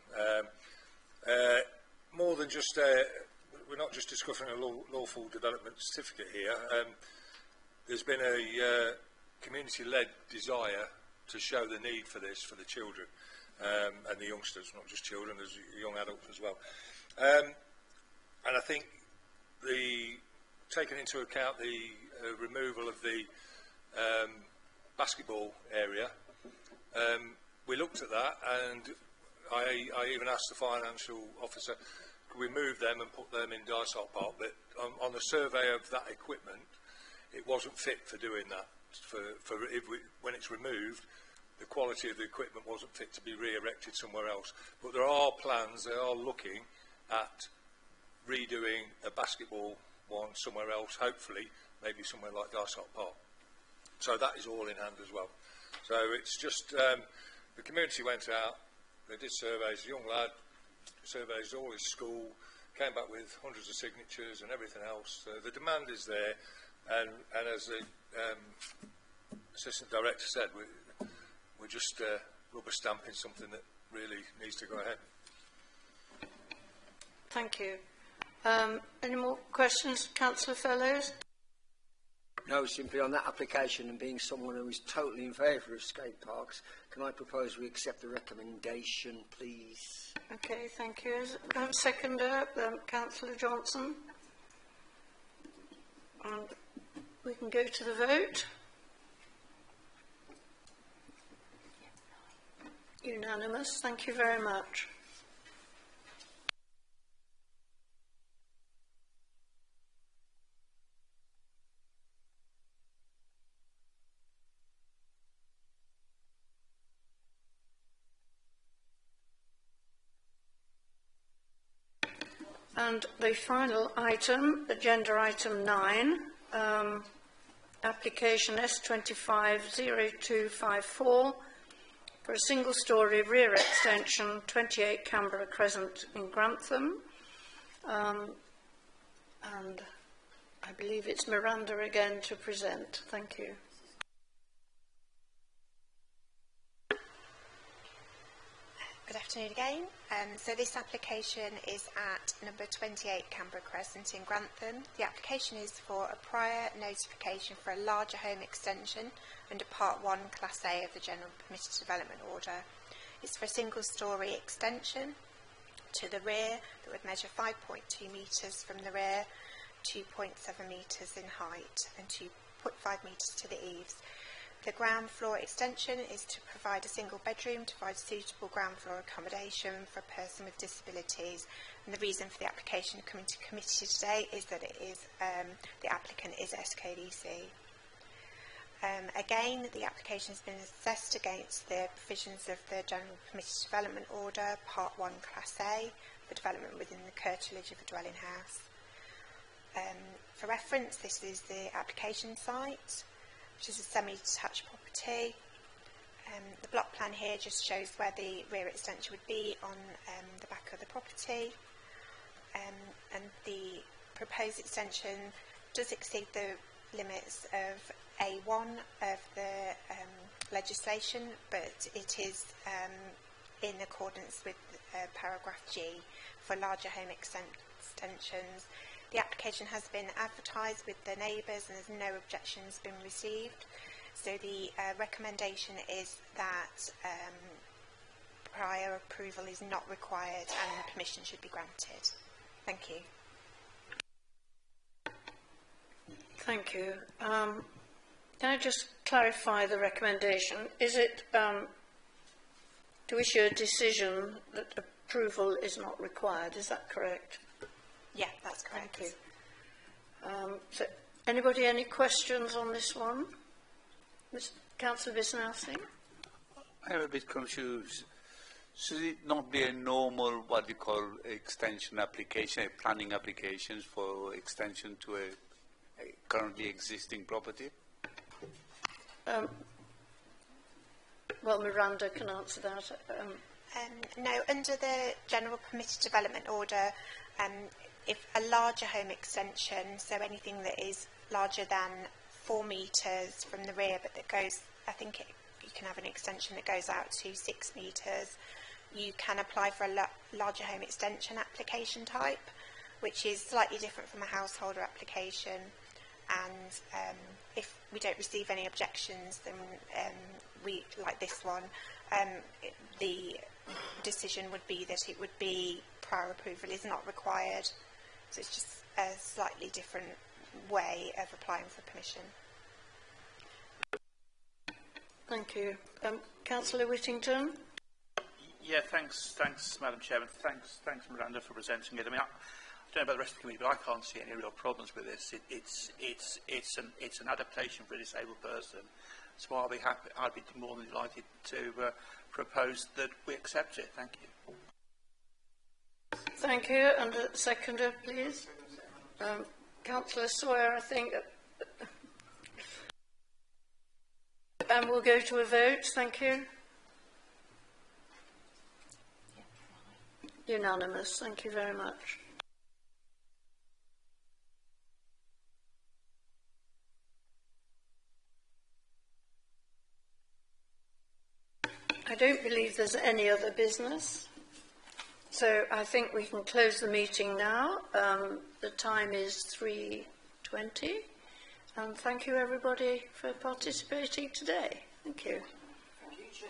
More than just, we're not just discussing a lawful development certificate here. There's been a community-led desire to show the need for this for the children and the youngsters, not just children, there's young adults as well. And I think taking into account the removal of the basketball area, we looked at that, and I even asked the financial officer, could we move them and put them in Dysart Park? But on the survey of that equipment, it wasn't fit for doing that. When it's removed, the quality of the equipment wasn't fit to be re-erected somewhere else. But there are plans, they are looking at redoing a basketball one somewhere else, hopefully, maybe somewhere like Dysart Park. So that is all in hand as well. So it's just, the community went out, they did surveys, a young lad, surveys all his school, came back with hundreds of signatures and everything else. So the demand is there, and as the Assistant Director said, we're just rubber stamping something that really needs to go ahead. Thank you. Any more questions, Councillor Fellows? No, simply on that application, and being someone who is totally in favour of skate parks, can I propose we accept the recommendation, please? Okay, thank you. Seconder, Councillor Johnson. And we can go to the vote. Unanimous. Thank you very much. And the final item, agenda item 9, application S250254 for a single-storey rear extension, 28 Canberra Crescent in Grantham. And I believe it's Miranda again to present. Thank you. Good afternoon again. So this application is at number 28 Canberra Crescent in Grantham. The application is for a prior notification for a larger home extension under Part 1 Class A of the General Permitted Development Order. It's for a single-storey extension to the rear that would measure 5.2 metres from the rear, 2.7 metres in height and 2.5 metres to the eaves. The ground floor extension is to provide a single bedroom to provide suitable ground floor accommodation for a person with disabilities. And the reason for the application coming to committee today is that it is the applicant is SKDC. Again, the application has been assessed against the provisions of the General Permitted Development Order, Part 1 Class A, for development within the curtilage of a dwelling house. For reference, this is the application site, which is a semi-detached property. The block plan here just shows where the rear extension would be on the back of the property. And the proposed extension does exceed the limits of A1 of the legislation, but it is in accordance with paragraph G for larger home extensions. The application has been advertised with the neighbours and there's no objections been received. So the recommendation is that prior approval is not required and permission should be granted. Thank you. Thank you. Can I just clarify the recommendation? Is it to issue a decision that approval is not required? Is that correct? Yeah, that's correct. Thank you. So, anybody any questions on this one? Councillor Wisnowski? I am a bit confused. Should it not be a normal, what we call, extension application, a planning application for extension to a currently existing property? Well, Miranda can answer that. No, under the General Permitted Development Order, if a larger home extension, so anything that is larger than 4 metres from the rear, but that goes, I think you can have an extension that goes out to 6 metres, you can apply for a larger home extension application type, which is slightly different from a householder application. And if we don't receive any objections, then we, like this one, the decision would be that it would be prior approval is not required. So it's just a slightly different way of applying for permission. Thank you. Councillor Whittington? Yeah, thanks, Madam Chairman. Thanks, Miranda, for presenting it. I mean, I don't know about the rest of the committee, but I can't see any real problems with this. It's an adaptation for a disabled person. So I'll be happy. I'd be more than delighted to propose that we accept it. Thank you. Thank you. And a seconder, please. Councillor Sawyer, I think. And we'll go to a vote. Thank you. Unanimous. Thank you very much. I don't believe there's any other business. So I think we can close the meeting now. The time is 3:20. And thank you, everybody, for participating today. Thank you. Thank you, Chair.